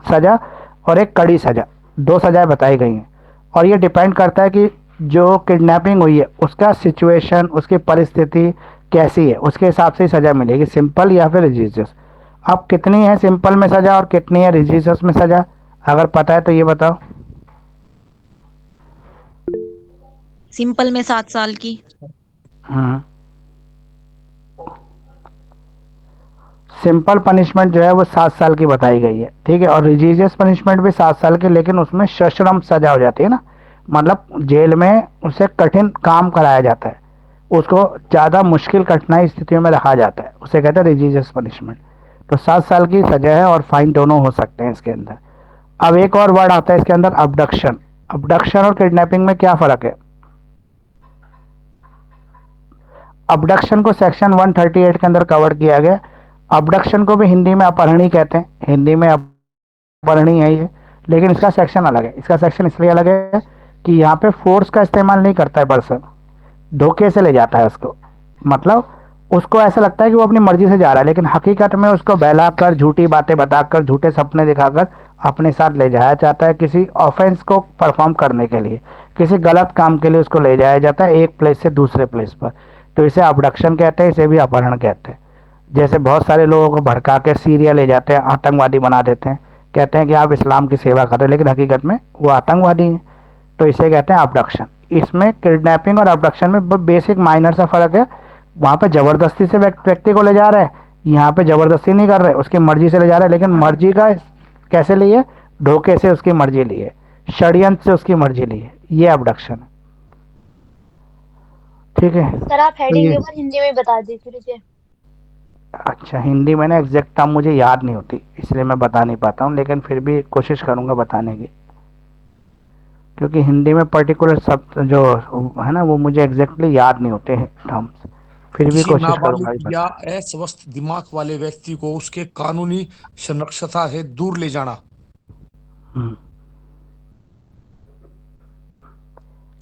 सज़ा और एक कड़ी सज़ा, दो सज़ाएं बताई गई हैं। और ये डिपेंड करता है कि जो किडनैपिंग हुई है उसका सिचुएशन, उसकी परिस्थिति कैसी है, उसके हिसाब से ही सज़ा मिलेगी, सिंपल या फिर रिलीजियस। अब कितनी है सिंपल में सज़ा और कितनी है रिलीजियस में सज़ा, अगर पता है तो ये बताओ। सिंपल में 7 साल की। हाँ, सिंपल पनिशमेंट जो है वो 7 साल की बताई गई है, ठीक है। और रिलीजियस पनिशमेंट भी 7 साल की, लेकिन उसमें सश्रम सजा हो जाती है ना, मतलब जेल में उसे कठिन काम कराया जाता है, उसको ज़्यादा मुश्किल कठिनाई स्थितियों में रखा जाता है, उसे कहते हैं रिलीजियस पनिशमेंट। तो 7 साल की सजा है और फाइन दोनों हो सकते हैं इसके अंदर। अब एक और वर्ड आता है इसके अंदर, अबडक्शन। अबडक्शन और किडनैपिंग में क्या फ़र्क है? अबडक्शन को सेक्शन 138 के अंदर कवर किया गया। अबडक्शन को भी हिंदी में अपहरणी कहते हैं, हिंदी में अपहरणी है ये, लेकिन इसका सेक्शन अलग है। इसका सेक्शन इसलिए अलग है कि यहाँ पे फोर्स का इस्तेमाल नहीं करता है पर्सन, धोखे से ले जाता है उसको। मतलब उसको ऐसा लगता है कि वो अपनी मर्जी से जा रहा है, लेकिन हकीकत में उसको बहलाकर, झूठी बातें बताकर, झूठे सपने दिखाकर अपने साथ ले जाया जाता है, किसी ऑफेंस को परफॉर्म करने के लिए, किसी गलत काम के लिए उसको ले जाया जाता है एक प्लेस से दूसरे प्लेस पर। तो इसे अबडक्शन कहते हैं, इसे भी अपहरण कहते हैं। जैसे बहुत सारे लोगों को भड़का के सीरिया ले जाते हैं, आतंकवादी बना देते हैं, कहते हैं कि आप इस्लाम की सेवा कर रहे हैं, लेकिन हकीकत में वो आतंकवादी हैं। तो इसे कहते हैं अबडक्शन। इसमें किडनैपिंग और अबडक्शन में बेसिक माइनर सा फर्क है। वहाँ पे जबरदस्ती से व्यक्ति को ले जा रहे हैं, यहाँ पे जबरदस्ती नहीं कर रहे, उसकी मर्जी से ले जा रहे हैं, लेकिन मर्जी का कैसे लिए? धोखे से उसकी मर्जी ली है, षड्यंत्र से उसकी मर्जी ली है, ये अबडक्शन है, ठीक है। सर आप तो हेडिंग ये के ऊपर हिंदी में बता दीजिए। अच्छा, हिंदी में ना एग्जैक्ट टर्म मुझे याद नहीं होती, इसलिए मैं बता नहीं पाता हूँ, लेकिन फिर भी कोशिश करूँगा बताने की, क्योंकि हिंदी में पर्टिकुलर शब्द जो है ना वो मुझे एग्जैक्टली याद नहीं होते हैं टर्म्स, फिर भी किसी कोशिश करूँगा नाबालिग ही या अस्वस्थ दिमाग वाले व्यक्ति को उसके कानूनी संरक्षता से दूर ले जाना, हम्म।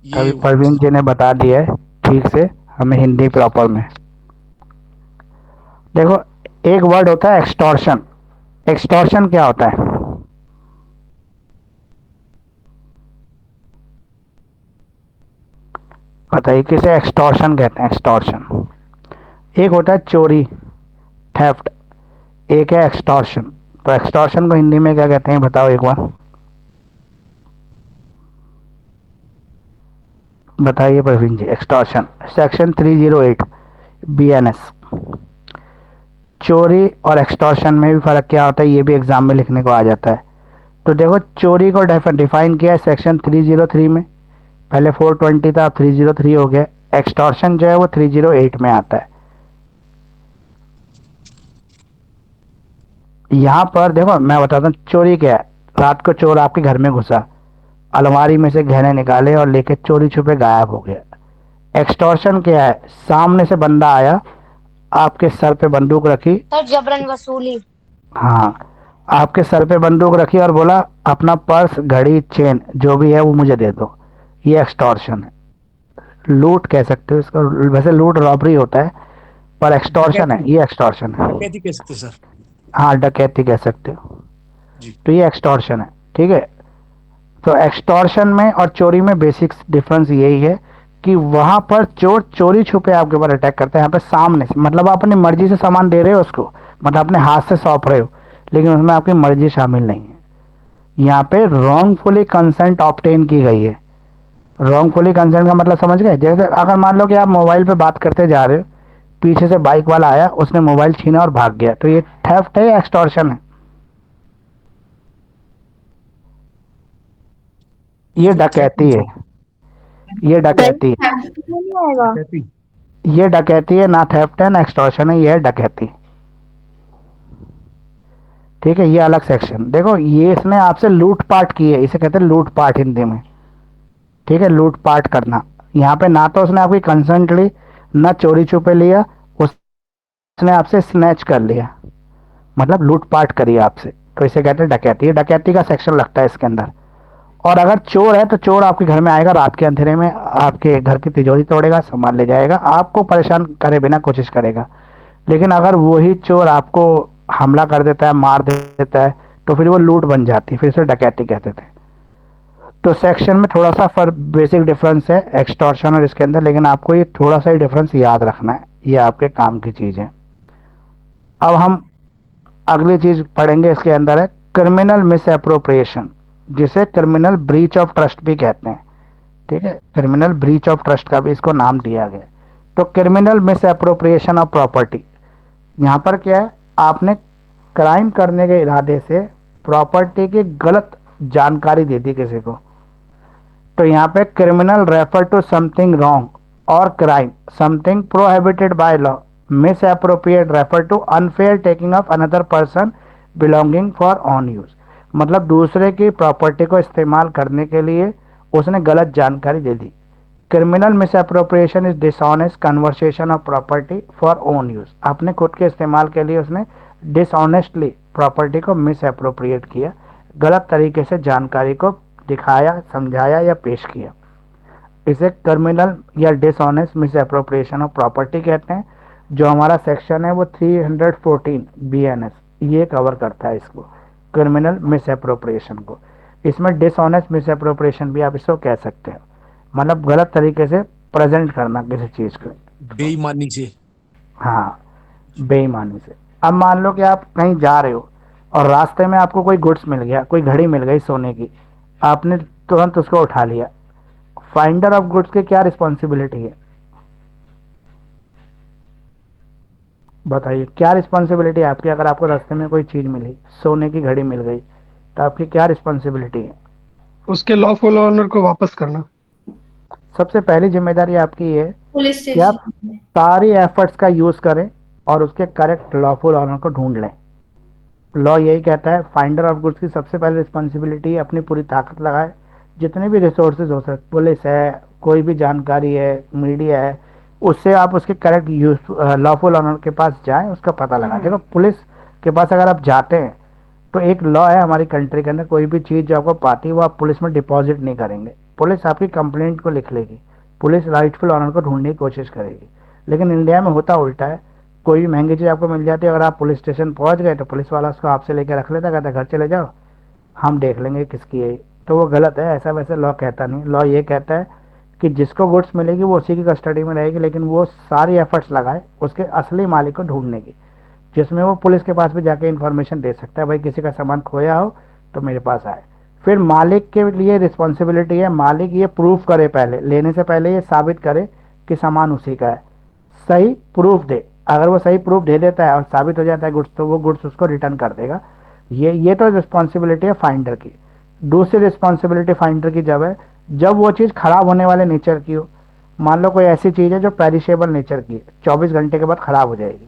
ये अभी हुआ प्रवीण सर। जी ने बता दिया है ठीक से हमें हिंदी प्रॉपर में। देखो, एक वर्ड होता है एक्सटॉर्शन। एक्सटॉर्शन क्या होता है? बताइए, किसे एक्सटॉर्शन कहते हैं? एक्सटॉर्शन। एक होता है चोरी, थेफ्ट, एक है एक्सटॉर्शन। तो एक्सटॉर्शन को हिंदी में क्या कहते हैं बताओ एक बार, बताइए Praveen ji. Extortion section 308 BNS। चोरी और एक्सटॉर्शन में भी फर्क क्या होता है, ये भी एग्जाम में लिखने को आ जाता है। तो देखो, चोरी को डिफाइन किया है सेक्शन 303 में, पहले 420 था, अब 303 हो गया। एक्सटॉर्शन जो है वो 308 में आता है। यहाँ पर देखो मैं बताता हूँ चोरी क्या है। रात को चोर आपके घर में घुसा, अलमारी में से गहने निकाले और लेके चोरी छुपे गायब हो गया। एक्सटॉर्शन क्या है? सामने से बंदा आया, आपके सर पे बंदूक रखी, सर जबरन वसूली। हाँ, आपके सर पे बंदूक रखी और बोला अपना पर्स, घड़ी, चेन जो भी है वो मुझे दे दो। ये एक्सटॉर्शन है, लूट कह सकते हो इसको। वैसे लूट रॉबरी होता है, पर एक्सटॉर्शन है, ये एक्सटॉर्शन है। डकैती कह सकते सर। हाँ, डकैती कह सकते हो। जी। तो ये एक्सटॉर्शन है, ठीक है। तो एक्सटॉर्शन में और चोरी में बेसिक डिफरेंस यही है कि वहां पर चोर चोरी छुपे आपके ऊपर अटैक करते हैं, यहाँ पे सामने से, मतलब आप अपनी मर्जी से सामान दे रहे हो उसको, मतलब अपने हाथ से सौंप रहे हो, लेकिन उसमें आपकी मर्जी शामिल नहीं है। यहाँ पे रॉन्गफुली कंसेंट ऑब्टेन की गई है। रॉन्गफुली कंसेंट का मतलब समझ गए? जैसे अगर मान लो कि आप मोबाइल पे बात करते जा रहे हो, पीछे से बाइक वाला आया, उसने मोबाइल छीना और भाग गया, तो ये थेफ्ट है या एक्सटॉर्शन है? ये डकैती है, ये डकैती है, नहीं आएगा। डकैती। ये डकैती है, ना थेफ्ट है ना एक्सटॉर्शन है, ये है डकैती, ठीक है। ये अलग सेक्शन। देखो, ये इसने आपसे लूटपाट की है, इसे कहते हैं लूटपाट हिंदी में, ठीक है। लूटपाट करना, यहाँ पे ना तो उसने आपकी कंसेंट ली, ना चोरी छुपे लिया, उसने आपसे स्नैच कर लिया, मतलब लूटपाट करी आपसे, तो इसे कहते हैं डकैती। ये डकैती का सेक्शन लगता है इसके अंदर। और अगर चोर है तो चोर आपके घर में आएगा रात के अंधेरे में, आपके घर की तिजोरी तोड़ेगा, सामान ले जाएगा, आपको परेशान करे बिना कोशिश करेगा। लेकिन अगर वही चोर आपको हमला कर देता है, मार देता है, तो फिर वो लूट बन जाती है, फिर इसे डकैती कहते थे। तो सेक्शन में थोड़ा सा बेसिक डिफरेंस है एक्सटॉर्शन और इसके अंदर, लेकिन आपको ये थोड़ा सा ही डिफरेंस याद रखना है, ये आपके काम की चीज़ है। अब हम अगली चीज पढ़ेंगे, इसके अंदर है क्रिमिनल मिस अप्रोप्रिएशन, जिसे क्रिमिनल ब्रीच ऑफ ट्रस्ट भी कहते हैं, ठीक है। क्रिमिनल ब्रीच ऑफ ट्रस्ट का भी इसको नाम दिया गया। तो criminal miss appropriation of property, यहाँ पर क्या है? आपने क्राइम करने के इरादे से प्रॉपर्टी की गलत जानकारी दे दी किसी को, तो यहाँ पे criminal refer to something wrong और crime something prohibited by law, misappropriate refer to unfair taking of another person belonging for own use, मतलब दूसरे की प्रॉपर्टी को इस्तेमाल करने के लिए उसने गलत जानकारी दे दी। Criminal misappropriation is dishonest conversation of property for own use, अपने खुद के इस्तेमाल के लिए उसने डिसऑनेस्टली प्रॉपर्टी को मिस अप्रोप्रिएट किया, गलत तरीके से जानकारी को दिखाया, समझाया या पेश किया। इसे क्रिमिनल या dishonest miss appropriation of property कहते हैं। जो हमारा सेक्शन है वो 314 BNS ये कवर करता है इसको, क्रिमिनल मिस अप्रोप्रिएशन को। इसमें डिसऑनेस्ट मिस अप्रोप्रिएशन भी आप इसको कह सकते हैं, मतलब गलत तरीके से प्रेजेंट करना किसी चीज को। बेईमानी से। हाँ, बेईमानी से। अब मान लो कि आप कहीं जा रहे हो और रास्ते में आपको कोई गुड्स मिल गया, कोई घड़ी मिल गई सोने की, आपने तुरंत उसको उठा लिया। फाइंडर ऑफ गुड्स की क्या रिस्पॉन्सिबिलिटी है, बताइए क्या रिस्पॉन्सिबिलिटी है आपकी? अगर आपको रास्ते में कोई चीज मिली, सोने की घड़ी मिल गई, तो आपकी क्या रिस्पॉन्सिबिलिटी है? उसके लॉफुल ओनर को वापस करना। सबसे पहली जिम्मेदारी आपकी है पुलिस कि आप स्टेशन। सारी एफर्ट्स का यूज करें और उसके करेक्ट लॉफुल ऑनर को ढूंढ लें। लॉ यही कहता है फाइंडर ऑफ गुड्स की सबसे पहले रिस्पॉन्सिबिलिटी अपनी पूरी ताकत लगाए, जितने भी रिसोर्सेज हो सकते, पुलिस है, कोई भी जानकारी है, मीडिया है, उससे आप उसके करेक्ट यूज लॉफुल ऑनर के पास जाएं, उसका पता लगाएं। देखो पुलिस के पास अगर आप जाते हैं तो एक लॉ है हमारी कंट्री के अंदर, कोई भी चीज़ जो आपको पाती है वो आप पुलिस में डिपॉजिट नहीं करेंगे। पुलिस आपकी कंप्लेंट को लिख लेगी, पुलिस राइटफुल ऑनर को ढूंढने की कोशिश करेगी। लेकिन इंडिया में होता उल्टा है, कोई भी महंगी चीज़ आपको मिल जाती है, अगर आप पुलिस स्टेशन पहुंच गए तो पुलिस वाला उसको आपसे लेकर रख लेता, कहता घर चले जाओ, हम देख लेंगे किसकी है। तो वो गलत है, ऐसा वैसे लॉ कहता नहीं। लॉ ये कहता है कि जिसको गुड्स मिलेगी वो उसी की कस्टडी में रहेगी, लेकिन वो सारी एफर्ट्स लगाए उसके असली मालिक को ढूंढने की, जिसमें वो पुलिस के पास भी जाके इन्फॉर्मेशन दे सकता है, भाई किसी का सामान खोया हो तो मेरे पास आए। फिर मालिक के लिए रिस्पॉन्सिबिलिटी है, मालिक ये प्रूफ करे, पहले लेने से पहले ये साबित करे कि सामान उसी का है, सही प्रूफ दे। अगर वो सही प्रूफ दे देता है और साबित हो जाता है गुड्स, तो वो गुड्स उसको रिटर्न कर देगा। ये तो रिस्पॉन्सिबिलिटी है फाइंडर की। दूसरी रिस्पॉन्सिबिलिटी फाइंडर की जब है जब वो चीज़ खराब होने वाले नेचर की हो। मान लो कोई ऐसी चीज़ है जो पेरिशेबल नेचर की है, 24 घंटे के बाद खराब हो जाएगी,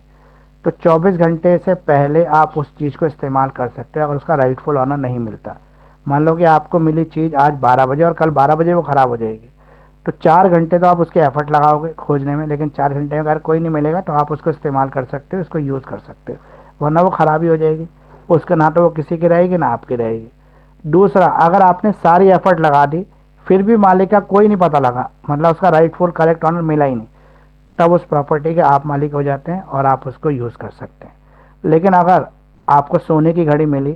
तो 24 घंटे से पहले आप उस चीज़ को इस्तेमाल कर सकते हैं अगर उसका राइटफुल ऑनर नहीं मिलता। मान लो कि आपको मिली चीज़ आज 12 बजे और कल 12 बजे वो ख़राब हो जाएगी, तो 4 घंटे तो आप उसके एफर्ट लगाओगे खोजने में, लेकिन 4 घंटे में अगर कोई नहीं मिलेगा तो आप उसको इस्तेमाल कर सकते हो, उसको यूज़ कर सकते हो, वरना वो ख़राबी हो जाएगी, उसका ना तो वो किसी की रहेगी ना आपकी रहेगी। दूसरा, अगर आपने सारी एफर्ट लगा दी फिर भी मालिक का कोई नहीं पता लगा, मतलब उसका राइटफुल करेक्ट ऑनर मिला ही नहीं, तब उस प्रॉपर्टी के आप मालिक हो जाते हैं और आप उसको यूज़ कर सकते हैं। लेकिन अगर आपको सोने की घड़ी मिली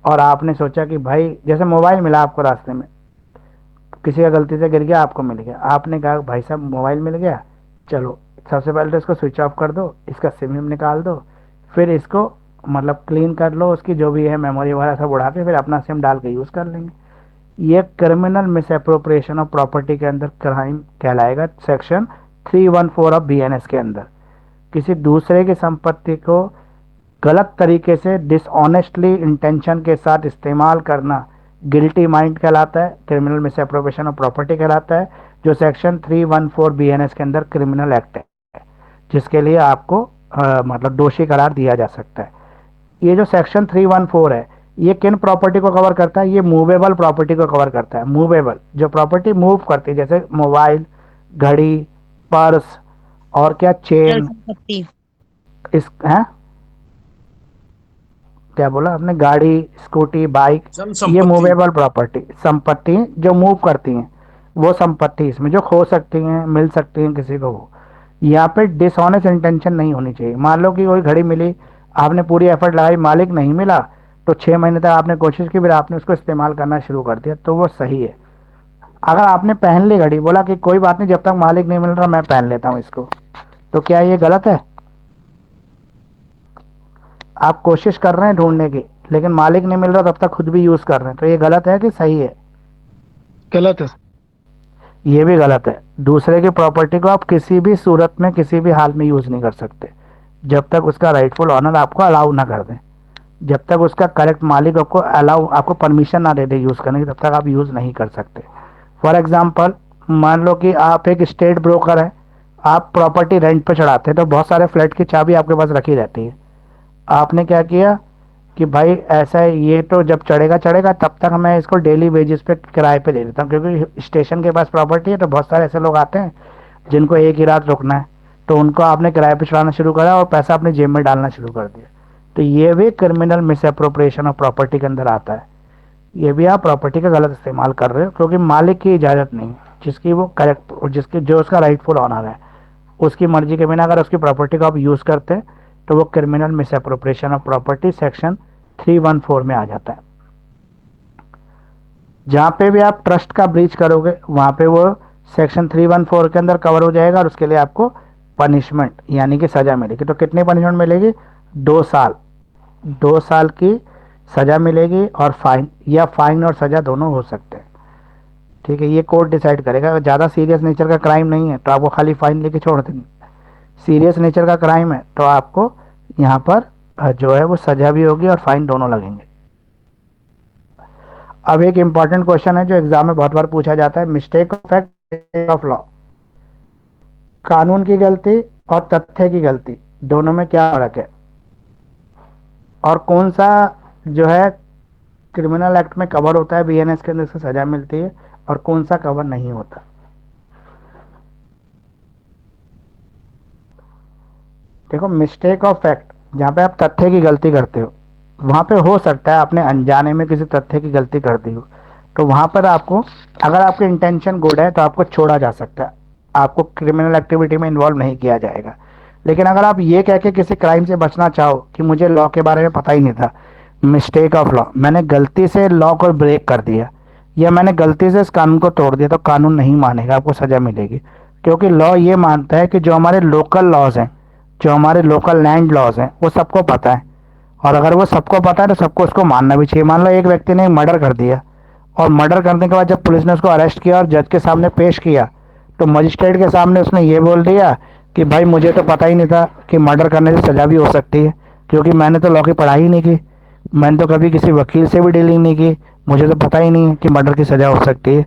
और आपने सोचा कि भाई, जैसे मोबाइल मिला आपको रास्ते में, किसी का गलती से गिर गया, आपको मिल गया, आपने कहा भाई साहब मोबाइल मिल गया, चलो सबसे पहले तो इसको स्विच ऑफ कर दो, इसका सिम निकाल दो, फिर इसको मतलब क्लीन कर लो, उसकी जो भी है मेमोरी वगैरह सब उड़ा के फिर अपना सिम डाल के यूज़ कर लेंगे। ये criminal miss appropriation of property के अंदर क्राइम कहलाएगा, सेक्शन 314 ऑफ BNS के अंदर। किसी दूसरे की संपत्ति को गलत तरीके से डिसऑनेस्टली इंटेंशन के साथ इस्तेमाल करना गिल्टी माइंड कहलाता है, criminal miss appropriation of property कहलाता है, जो सेक्शन 314 BNS के अंदर क्रिमिनल एक्ट है, जिसके लिए आपको मतलब दोषी करार दिया जा सकता है। ये जो सेक्शन 314 है ये किन प्रॉपर्टी को कवर करता है? ये मूवेबल प्रॉपर्टी को कवर करता है। मूवेबल जो प्रॉपर्टी मूव करती है, जैसे मोबाइल, घड़ी, पर्स और क्या, चल चेन, संपत्ति। इस हैं क्या बोला आपने, गाड़ी, स्कूटी, बाइक, चल ये संपत्ति। मूवेबल प्रॉपर्टी संपत्ति जो मूव करती हैं, वो संपत्ति इसमें जो खो सकती हैं, मिल सकती हैं किसी को। वो यहाँ पे डिसऑनेस्ट इंटेंशन नहीं होनी चाहिए। मान लो कि कोई घड़ी मिली, आपने पूरी एफर्ट लगाई, मालिक नहीं मिला, तो 6 महीने तक आपने कोशिश की, फिर आपने उसको इस्तेमाल करना शुरू कर दिया, तो वो सही है। अगर आपने पहन ली घड़ी, बोला कि कोई बात नहीं, जब तक मालिक नहीं मिल रहा मैं पहन लेता हूँ इसको, तो क्या ये गलत है? आप कोशिश कर रहे हैं ढूंढने की, लेकिन मालिक नहीं मिल रहा तब तक खुद भी यूज कर रहे हैं, तो ये गलत है कि सही है? गलत है। ये भी गलत है। दूसरे की प्रॉपर्टी को आप किसी भी सूरत में किसी भी हाल में यूज नहीं कर सकते। जब तक उसका राइटफुल ऑनर आपको अलाउ ना कर दे, जब तक उसका करेक्ट मालिक आपको अलाउ आपको परमिशन ना दे दे यूज़ करने की, तब तक आप यूज़ नहीं कर सकते। फॉर एग्जांपल, मान लो कि आप एक स्टेट ब्रोकर है, आप प्रॉपर्टी रेंट पे चढ़ाते हैं, तो बहुत सारे फ्लैट की चाबी आपके पास रखी रहती है। आपने क्या किया कि भाई ऐसा है, ये तो जब चढ़ेगा चढ़ेगा, तब तक मैं इसको डेली बेसिस पे किराए पे दे देता हूँ, क्योंकि स्टेशन के पास प्रॉपर्टी है तो बहुत सारे ऐसे लोग आते हैं जिनको एक ही रात रुकना है, तो उनको आपने किराए पे चढ़ाना शुरू करा और पैसा अपनी जेब में डालना शुरू कर दिया। तो ये भी क्रिमिनल मिसअप्रोप्रिएशन ऑफ प्रॉपर्टी के अंदर आता है। ये भी आप प्रॉपर्टी का गलत इस्तेमाल कर रहे हो, क्योंकि मालिक की इजाज़त नहीं है, जिसकी वो करेक्ट, जिसकी जो उसका राइटफुल ऑनर है, उसकी मर्जी के बिना अगर उसकी प्रॉपर्टी को आप यूज़ करते हैं तो वो criminal misappropriation of property section 314 में आ जाता है। जहाँ पे भी आप ट्रस्ट का ब्रीच करोगे वहाँ पे वो सेक्शन 314 के अंदर कवर हो जाएगा, और उसके लिए आपको पनिशमेंट यानी कि सज़ा मिलेगी। तो कितनी पनिशमेंट मिलेगी? 2 साल, 2 साल की सज़ा मिलेगी, और फाइन, या फाइन और सज़ा दोनों हो सकते हैं। ठीक है, ये कोर्ट डिसाइड करेगा। अगर ज़्यादा सीरियस नेचर का क्राइम नहीं है तो आपको खाली फाइन लेके छोड़ देंगे, सीरियस नेचर का क्राइम है तो आपको यहाँ पर जो है वो सज़ा भी होगी और फाइन दोनों लगेंगे। अब एक इम्पॉर्टेंट क्वेश्चन है जो एग्जाम में बहुत बार पूछा जाता है, mistake of fact of law. कानून की गलती और तथ्य की गलती दोनों में क्या फर्क है, और कौन सा जो है क्रिमिनल एक्ट में कवर होता है, बीएनएस के अंदर से सजा मिलती है, और कौन सा कवर नहीं होता। देखो, मिस्टेक ऑफ फैक्ट, जहाँ पे आप तथ्य की गलती करते हो, वहाँ पे हो सकता है आपने अनजाने में किसी तथ्य की गलती कर दी हो, तो वहाँ पर आपको, अगर आपकी इंटेंशन गुड है तो आपको छोड़ा जा सकता है, आपको क्रिमिनल एक्टिविटी में इन्वॉल्व नहीं किया जाएगा। लेकिन अगर आप ये कह के किसी क्राइम से बचना चाहो कि मुझे लॉ के बारे में पता ही नहीं था, मिस्टेक ऑफ लॉ, मैंने गलती से लॉ को ब्रेक कर दिया, या मैंने गलती से इस कानून को तोड़ दिया, तो कानून नहीं मानेगा, आपको सज़ा मिलेगी। क्योंकि लॉ ये मानता है कि जो हमारे लोकल लॉज हैं, जो हमारे लोकल लैंड लॉज हैं, वो सबको पता है, और अगर वो सबको पता है तो सबको उसको मानना भी चाहिए। मान लो एक व्यक्ति ने मर्डर कर दिया, और मर्डर करने के बाद जब पुलिस ने उसको अरेस्ट किया और जज के सामने पेश किया, तो मजिस्ट्रेट के सामने उसने ये बोल दिया कि भाई मुझे तो पता ही नहीं था कि मर्डर करने से सज़ा भी हो सकती है, क्योंकि मैंने तो लॉ की पढ़ाई ही नहीं की, मैंने तो कभी किसी वकील से भी डीलिंग नहीं की, मुझे तो पता ही नहीं है कि मर्डर की सज़ा हो सकती है।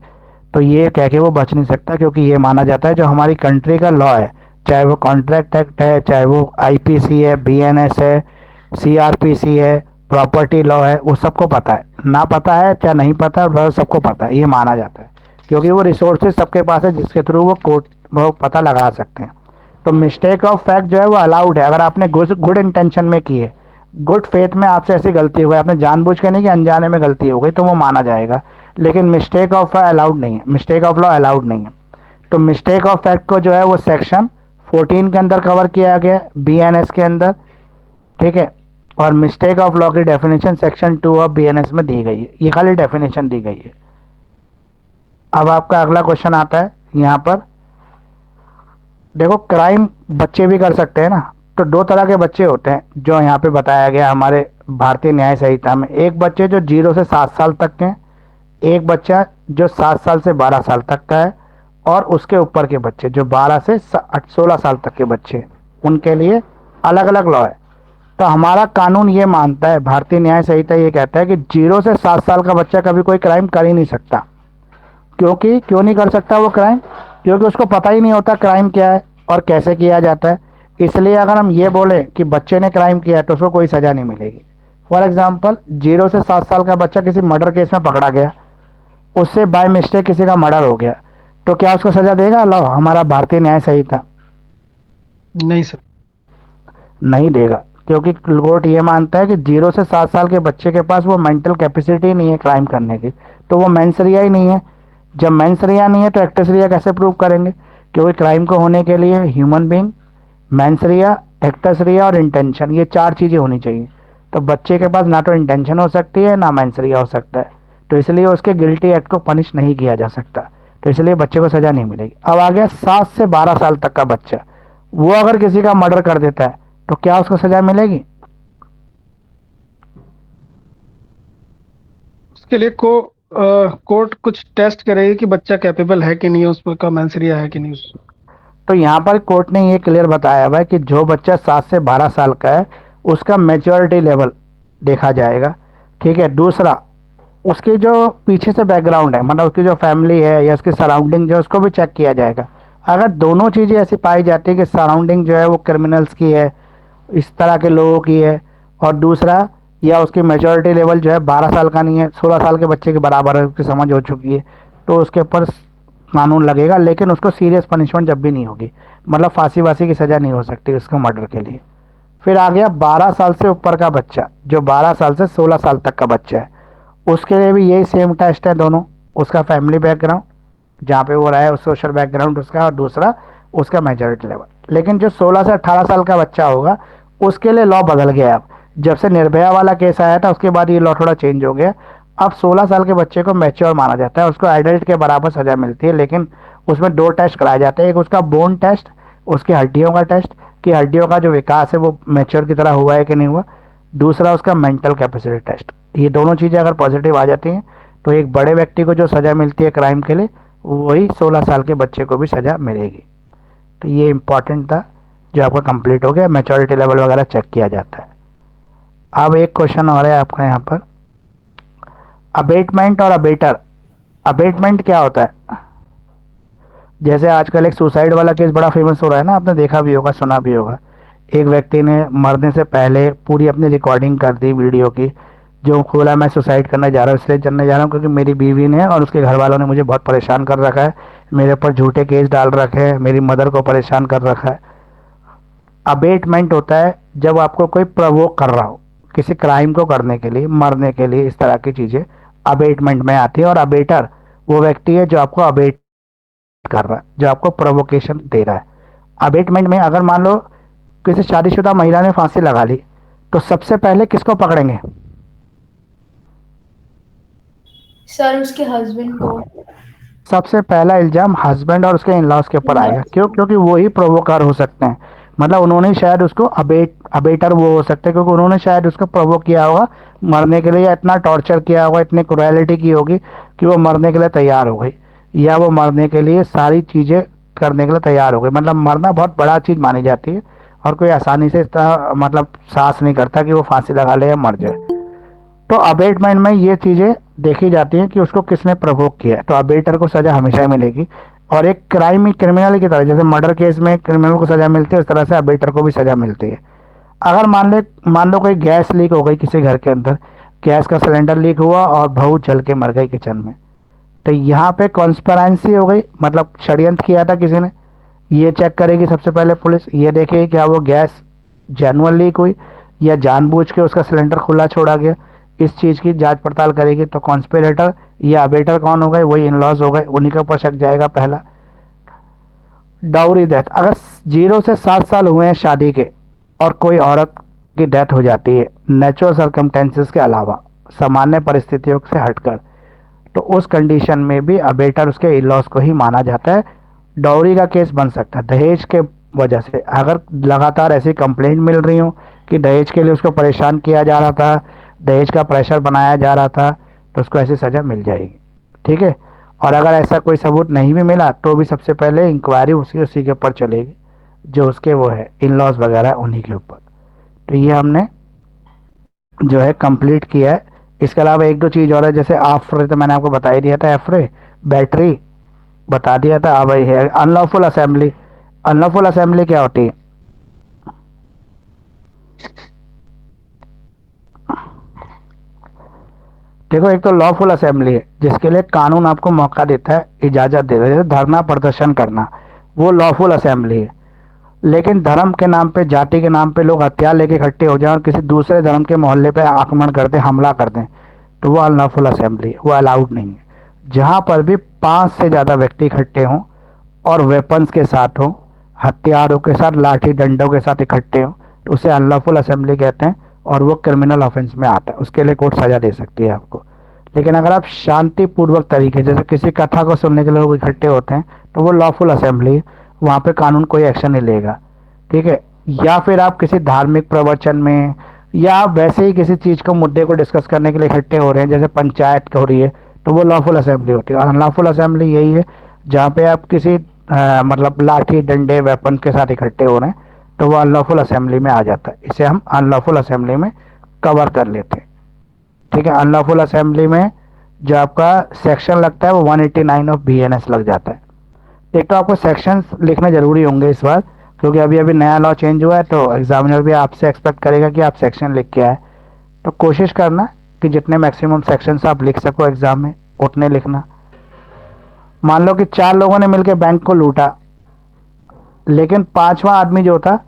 तो ये कह के वो बच नहीं सकता, क्योंकि ये माना जाता है जो हमारी कंट्री का लॉ है, चाहे वो कॉन्ट्रैक्ट एक्ट है, चाहे वो आईपीसी है, बीएनएस है, सीआरपीसी है, प्रॉपर्टी लॉ है, वो सबको पता है। ना पता है क्या नहीं पता, वह सबको पता है, ये माना जाता है, क्योंकि वो रिसोर्सेज सबके पास है जिसके थ्रू वो कोर्ट वो पता लगा सकते हैं। तो मिस्टेक ऑफ फैक्ट जो है वो अलाउड है, अगर आपने गुड इंटेंशन में की है, गुड फेथ में आपसे ऐसी गलती हुई, आपने जानबूझ के नहीं कि अनजाने में गलती हो गई, तो वो माना जाएगा। लेकिन मिस्टेक ऑफ अलाउड नहीं है, मिस्टेक ऑफ लॉ अलाउड नहीं है। तो मिस्टेक ऑफ फैक्ट को जो है वो सेक्शन 14 के अंदर कवर किया गया, बीएनएस के अंदर। ठीक है, और मिस्टेक ऑफ लॉ की डेफिनेशन सेक्शन 2 ऑफ बीएनएस में दी गई है, ये खाली डेफिनेशन दी गई है। अब आपका अगला क्वेश्चन आता है यहाँ पर, देखो क्राइम बच्चे भी कर सकते हैं ना, तो 2 तरह के बच्चे होते हैं जो यहाँ पे बताया गया हमारे भारतीय न्याय संहिता में। एक बच्चे जो 0 से 7 साल तक के हैं, एक बच्चा जो 7 साल से 12 साल तक का है, और उसके ऊपर के बच्चे जो 12 से 16 साल तक के बच्चे, उनके लिए अलग अलग लॉ है। तो हमारा कानून ये मानता है, भारतीय न्याय संहिता ये कहता है कि 0 से 7 साल का बच्चा कभी कोई क्राइम कर ही नहीं सकता। क्योंकि क्यों नहीं कर सकता वो क्राइम? क्योंकि उसको पता ही नहीं होता क्राइम क्या है और कैसे किया जाता है। इसलिए अगर हम ये बोले कि बच्चे ने क्राइम किया है तो उसको कोई सज़ा नहीं मिलेगी। फॉर एग्जाम्पल, 0 से 7 साल का बच्चा किसी मर्डर केस में पकड़ा गया, उससे बाय मिस्टेक किसी का मर्डर हो गया, तो क्या उसको सज़ा देगा लॉ, हमारा भारतीय न्याय संहिता? नहीं सर। नहीं देगा, क्योंकि कोर्ट ये मानता है कि 0 से 7 साल के बच्चे के पास वो मेंटल कैपेसिटी नहीं है क्राइम करने की, तो वो मेंस रिया ही नहीं है। जब मेंस रिया नहीं है तो एक्टस रिया कैसे प्रूव करेंगे? क्योंकि क्राइम को होने के लिए human being, mens rea, actus rea और इंटेंशन, ये 4 चीज़ें होनी चाहिए। तो बच्चे के पास ना तो इंटेंशन हो सकती है ना मेंस रिया हो सकता है, तो इसलिए उसके गिल्टी एक्ट को पनिश नहीं किया जा सकता, तो इसलिए बच्चे को सज़ा नहीं मिलेगी। अब आ गया 7 से 12 साल तक का बच्चा, वो अगर किसी का मर्डर कर देता है तो क्या उसको सज़ा मिलेगी? उसके लिए कोर्ट कुछ टेस्ट करेगी कि बच्चा कैपेबल है कि नहीं, उस पर का मेंसरिया है कि नहीं। तो यहाँ पर कोर्ट ने ये क्लियर बताया हुआ है कि जो बच्चा 7 से 12 साल का है उसका मैच्योरिटी लेवल देखा जाएगा, ठीक है। दूसरा, उसकी जो पीछे से बैकग्राउंड है, मतलब उसकी जो फैमिली है या उसकी सराउंडिंग जो है उसको भी चेक किया जाएगा। अगर दोनों चीज़ें ऐसी पाई जाती है कि सराउंडिंग जो है वो क्रिमिनल्स की है, इस तरह के लोगों की है, और दूसरा या उसकी मेजॉरिटी लेवल जो है 12 साल का नहीं है, 16 साल के बच्चे के बराबर है, उसकी समझ हो चुकी है, तो उसके ऊपर कानून लगेगा, लेकिन उसको सीरियस पनिशमेंट जब भी नहीं होगी, मतलब फांसी वासी की सज़ा नहीं हो सकती उसको मर्डर के लिए। फिर आ गया 12 साल से ऊपर का बच्चा, जो 12 साल से 16 साल तक का बच्चा है, उसके लिए भी यही सेम टेस्ट है दोनों। उसका फैमिली बैकग्राउंड जहाँ पे वो रहा है, सोशल बैकग्राउंड उसका, और दूसरा उसका मेजॉरिटी लेवल। लेकिन जो 16 से 18 साल का बच्चा होगा उसके लिए लॉ बदल गया। अब जब से निर्भया वाला केस आया था उसके बाद ये लॉ थोड़ा चेंज हो गया। अब 16 साल के बच्चे को मैच्योर माना जाता है, उसको एडल्ट के बराबर सज़ा मिलती है, लेकिन उसमें 2 टेस्ट कराए जाते हैं। एक उसका बोन टेस्ट, उसकी हड्डियों का टेस्ट कि हड्डियों का जो विकास है वो मैच्योर की तरह हुआ है कि नहीं हुआ। दूसरा उसका मेंटल कैपेसिटी टेस्ट। ये दोनों चीज़ें अगर पॉजिटिव आ जाती हैं तो एक बड़े व्यक्ति को जो सज़ा मिलती है क्राइम के लिए, वही 16 साल के बच्चे को भी सज़ा मिलेगी। तो ये इम्पॉर्टेंट था जो आपका कंप्लीट हो गया। मैच्योरिटी लेवल वगैरह चेक किया जाता है। अब एक क्वेश्चन और है आपका यहाँ पर, अबेटमेंट और अबेटर। अबेटमेंट क्या होता है? जैसे आजकल एक सुसाइड वाला केस बड़ा फेमस हो रहा है ना, आपने देखा भी होगा, सुना भी होगा। एक व्यक्ति ने मरने से पहले पूरी अपनी रिकॉर्डिंग कर दी वीडियो की, जो खोला मैं सुसाइड करने जा रहा हूँ, इसलिए करने जा रहा हूँ क्योंकि मेरी बीवी ने और उसके घर वालों ने मुझे बहुत परेशान कर रखा है, मेरे ऊपर झूठे केस डाल रखे हैं, मेरी मदर को परेशान कर रखा है। अबेटमेंट होता है जब आपको कोई प्रवोक कर रहा हो किसी क्राइम को करने के लिए, मरने के लिए, इस तरह की चीज़ें अबेटमेंट में आती है। और अबेटर वो व्यक्ति है जो आपको अबेट कर रहा है, जो आपको प्रोवोकेशन दे रहा है। अबेटमेंट में अगर मान लो किसी शादीशुदा महिला ने फांसी लगा ली, तो सबसे पहले किसको पकड़ेंगे? सर उसके हस्बैंड को। सबसे पहला इल्जाम हस्बैंड और उसके इन लॉज के ऊपर आएगा। क्यों? क्योंकि वो ही प्रोवोकर हो सकते हैं, मतलब उन्होंने शायद उसको अबेटर वो हो सकते हैं क्योंकि उन्होंने शायद उसको प्रोवोक किया होगा मरने के लिए, या इतना टॉर्चर किया होगा, इतनी क्रुएलिटी की होगी कि वो मरने के लिए तैयार हो गई, या वो मरने के लिए सारी चीज़ें करने के लिए तैयार हो गई। मतलब मरना बहुत बड़ा चीज़ मानी जाती है और कोई आसानी से इतना मतलब साहस नहीं करता कि वो फांसी लगा ले या मर जाए। तो अबेटमेंट में ये चीज़ें देखी जाती हैं कि उसको किसने प्रवोक किया है, तो अबेटर को सज़ा हमेशा मिलेगी। और एक क्राइम क्रिमिनल की तरह, जैसे मर्डर केस में क्रिमिनल को सज़ा मिलती है, उस तरह से अबेटर को भी सज़ा मिलती है। अगर मान लो कोई गैस लीक हो गई किसी घर के अंदर, गैस का सिलेंडर लीक हुआ और बहू जल के मर गई किचन में, तो यहाँ पे कॉन्स्पिरेंसी हो गई, मतलब षड्यंत्र किया था किसी ने। ये चेक करेगी सबसे पहले पुलिस, ये देखेगी क्या वो गैस जेन्युइन लीक हुई या जानबूझ के उसका सिलेंडर खुला छोड़ा गया, इस चीज़ की जांच पड़ताल करेगी। तो कॉन्स्पिरेटर या अबेटर कौन हो गए? वही इन लॉज हो गए, उन्हीं के ऊपर शक जाएगा पहला। डाउरी डेथ, अगर 0 से 7 साल हुए हैं शादी के और कोई औरत की डेथ हो जाती है नेचुरल सर्कमस्टेंसेस के अलावा, सामान्य परिस्थितियों से हटकर, तो उस कंडीशन में भी अबेटर उसके इन लॉज को ही माना जाता है। डाउरी का केस बन सकता है दहेज के वजह से, अगर लगातार ऐसी कंप्लेंट मिल रही हो कि दहेज के लिए उसको परेशान किया जा रहा था, दहेज का प्रेशर बनाया जा रहा था, तो उसको ऐसी सज़ा मिल जाएगी, ठीक है। और अगर ऐसा कोई सबूत नहीं भी मिला तो भी सबसे पहले इंक्वायरी उसी के ऊपर चलेगी, जो उसके वो है इन लॉज वगैरह उन्हीं के ऊपर। तो ये हमने जो है कंप्लीट किया है। इसके अलावा 1-2 चीज़ और है, जैसे आफ्रे तो मैंने आपको बता ही दिया था, एफ्रे बैटरी बता दिया था। अब है अनलॉफुल असेंबली। अनलॉफुल असेंबली क्या होती है? देखो, एक तो लॉफुल असेंबली है जिसके लिए कानून आपको मौका देता है, इजाज़त देता है, जैसे धरना प्रदर्शन करना, वो लॉफुल असेंबली है। लेकिन धर्म के नाम पे, जाति के नाम पे लोग हथियार लेके इकट्ठे हो जाएं और किसी दूसरे धर्म के मोहल्ले पे आक्रमण कर दें, हमला कर दें, तो वो अनलॉफुल असेंबली है, वो अलाउड नहीं है। जहाँ पर भी 5 से ज़्यादा व्यक्ति इकट्ठे हों और वेपन्स के साथ हों, हथियारों के साथ, लाठी डंडों के साथ इकट्ठे हों, तो उसे अनलॉफुल असेंबली कहते हैं और वो क्रिमिनल ऑफेंस में आता है, उसके लिए कोर्ट सज़ा दे सकती है आपको। लेकिन अगर आप शांतिपूर्वक तरीके, जैसे किसी कथा को सुनने के लिए लोग इकट्ठे होते हैं, तो वो लॉफुल असेंबली, वहाँ पे कानून कोई एक्शन नहीं लेगा, ठीक है। या फिर आप किसी धार्मिक प्रवचन में या आप वैसे ही किसी चीज़ को, मुद्दे को डिस्कस करने के लिए इकट्ठे हो रहे हैं, जैसे पंचायत हो रही है, तो वो लॉफुल असेंबली होती है। और अनलॉफुल असेंबली यही है जहाँ पे आप किसी मतलब लाठी डंडे वेपन के साथ इकट्ठे हो रहे हैं, तो वो अनलॉफुल असेंबली में आ जाता है। इसे हम अनलॉफुल असेंबली में कवर कर लेते हैं। ठीक है, अनलॉफुल असेंबली में जो आपका सेक्शन लगता है वो 189 ऑफ BNS लग जाता है। एक तो आपको सेक्शंस लिखने जरूरी होंगे इस बार, क्योंकि अभी अभी नया लॉ चेंज हुआ है, तो एग्जामिनर भी आपसे एक्सपेक्ट करेगा कि आप सेक्शन लिख के आए। तो कोशिश करना कि जितने मैक्सिमम सेक्शंस आप लिख सको एग्जाम में उतने लिखना। मान लो कि 4 लोगों ने मिलकर बैंक को लूटा, लेकिन 5वां आदमी जो था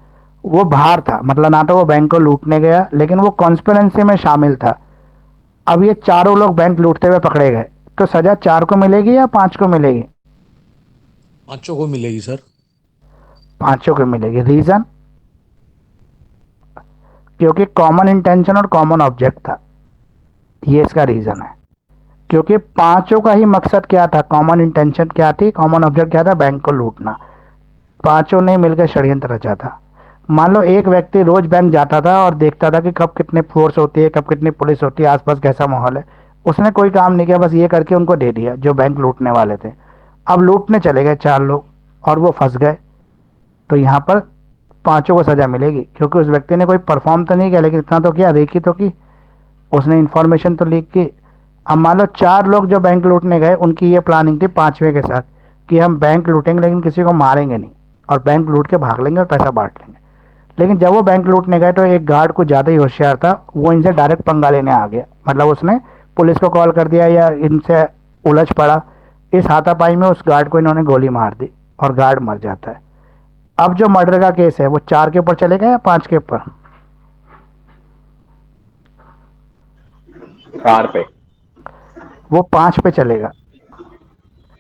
वो बाहर था, मतलब ना तो वो बैंक को लूटने गया, लेकिन वो कॉन्स्पिरेंसी में शामिल था। अब ये चारों लोग बैंक लूटते हुए पकड़े गए, तो सजा 4 को मिलेगी या 5 को मिलेगी? 5 को मिलेगी सर। 5 को मिलेगी। रीजन? क्योंकि कॉमन इंटेंशन और कॉमन ऑब्जेक्ट था, ये इसका रीजन है। क्योंकि 5 का ही मकसद क्या था, कॉमन इंटेंशन क्या थी, कॉमन ऑब्जेक्ट क्या था, बैंक को लूटना। 5 ने मिलकर षड्यंत्र रचा था। मान लो एक व्यक्ति रोज बैंक जाता था और देखता था कि कब कितने फोर्स होती है, कब कितनी पुलिस होती है, आसपास कैसा माहौल है। उसने कोई काम नहीं किया, बस ये करके उनको दे दिया जो बैंक लूटने वाले थे। अब लूटने चले गए 4 लोग और वो फंस गए, तो यहाँ पर 5 को सजा मिलेगी, क्योंकि उस व्यक्ति ने कोई परफॉर्म तो नहीं किया, लेकिन इतना तो किया, रेकी तो की, उसने इंफॉर्मेशन तो लीक की। अब मान लो 4 लोग जो बैंक लूटने गए, उनकी ये प्लानिंग थी 5वें के साथ कि हम बैंक लूटेंगे लेकिन किसी को मारेंगे नहीं, और बैंक लूट के भाग लेंगे और पैसा बांट लेंगे। लेकिन जब वो बैंक लूटने गए तो एक गार्ड को ज़्यादा ही होशियार था, वो इनसे डायरेक्ट पंगा लेने आ गया। मतलब उसने पुलिस को कॉल कर दिया या इनसे उलझ पड़ा। इस हाथापाई में उस गार्ड को इन्होंने गोली मार दी और गार्ड मर जाता है। अब जो मर्डर का केस है वो 4 के ऊपर चलेगा या 5 के ऊपर? 4 पे। वो 5 पे चलेगा,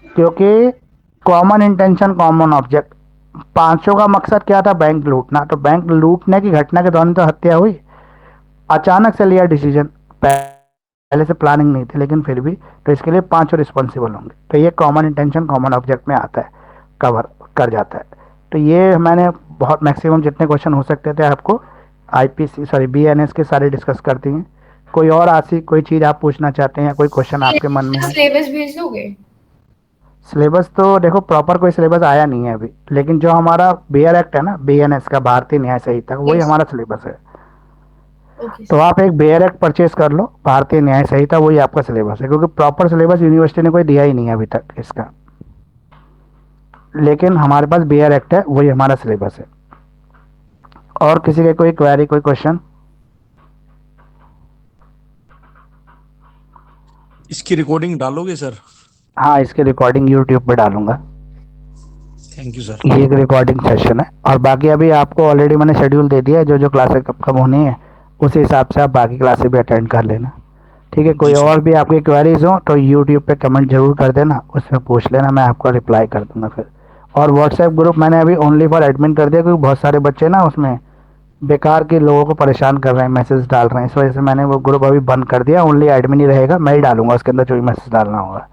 क्योंकि कॉमन इंटेंशन कॉमन ऑब्जेक्ट। 5 का मकसद क्या था, बैंक लूटना। तो बैंक लूटने की घटना के दौरान तो हत्या हुई, अचानक से लिया डिसीजन, पहले से प्लानिंग नहीं थी, लेकिन फिर भी, तो इसके लिए 5 रिस्पॉन्सिबल होंगे। तो ये कॉमन इंटेंशन कॉमन ऑब्जेक्ट में आता है, कवर कर जाता है। तो ये मैंने बहुत मैक्सिमम जितने क्वेश्चन हो सकते थे आपको BNS के सारे डिस्कस करती हैं। कोई और आसी कोई चीज़ आप पूछना चाहते हैं, कोई क्वेश्चन आपके मन में है? सिलेबस भेज दोगे? सिलेबस तो देखो प्रॉपर कोई सिलेबस आया नहीं है अभी, लेकिन जो हमारा बेयर एक्ट है ना, BNS का, भारतीय न्याय संहिता, वही Yes. हमारा सिलेबस है। ओके तो आप एक बेयर एक्ट परचेज कर लो, भारतीय न्याय संहिता, वही आपका सिलेबस है। क्योंकि प्रॉपर सिलेबस यूनिवर्सिटी ने कोई दिया ही नहीं है अभी तक इसका, लेकिन हमारे पास बेयर एक्ट है, वही हमारा सिलेबस है। और किसी के कोई क्वेरी, कोई क्वेश्चन? इसकी रिकॉर्डिंग डालोगे सर? हाँ, इसकी रिकॉर्डिंग यूट्यूब पे डालूंगा। Thank you sir. ये एक रिकॉर्डिंग सेशन है, और बाकी अभी आपको ऑलरेडी मैंने शेड्यूल दे दिया है, जो जो क्लासेस कब कब होनी है उसी हिसाब से आप बाकी क्लासेस भी अटेंड कर लेना। ठीक है, कोई जी सर। और भी आपकी क्वेरीज हो तो यूट्यूब पे कमेंट जरूर कर देना, उसमें पूछ लेना, मैं आपको रिप्लाई कर दूंगा फिर। और व्हाट्सएप ग्रुप मैंने अभी ओनली फॉर एडमिन कर दिया, क्योंकि बहुत सारे बच्चे ना उसमें बेकार के लोगों को परेशान कर रहे हैं, मैसेज डाल रहे हैं, इस वजह से मैंने वो ग्रुप अभी बंद कर दिया। ओनली एडमिन ही रहेगा, मैं ही डालूंगा उसके अंदर जो भी मैसेज डालना होगा।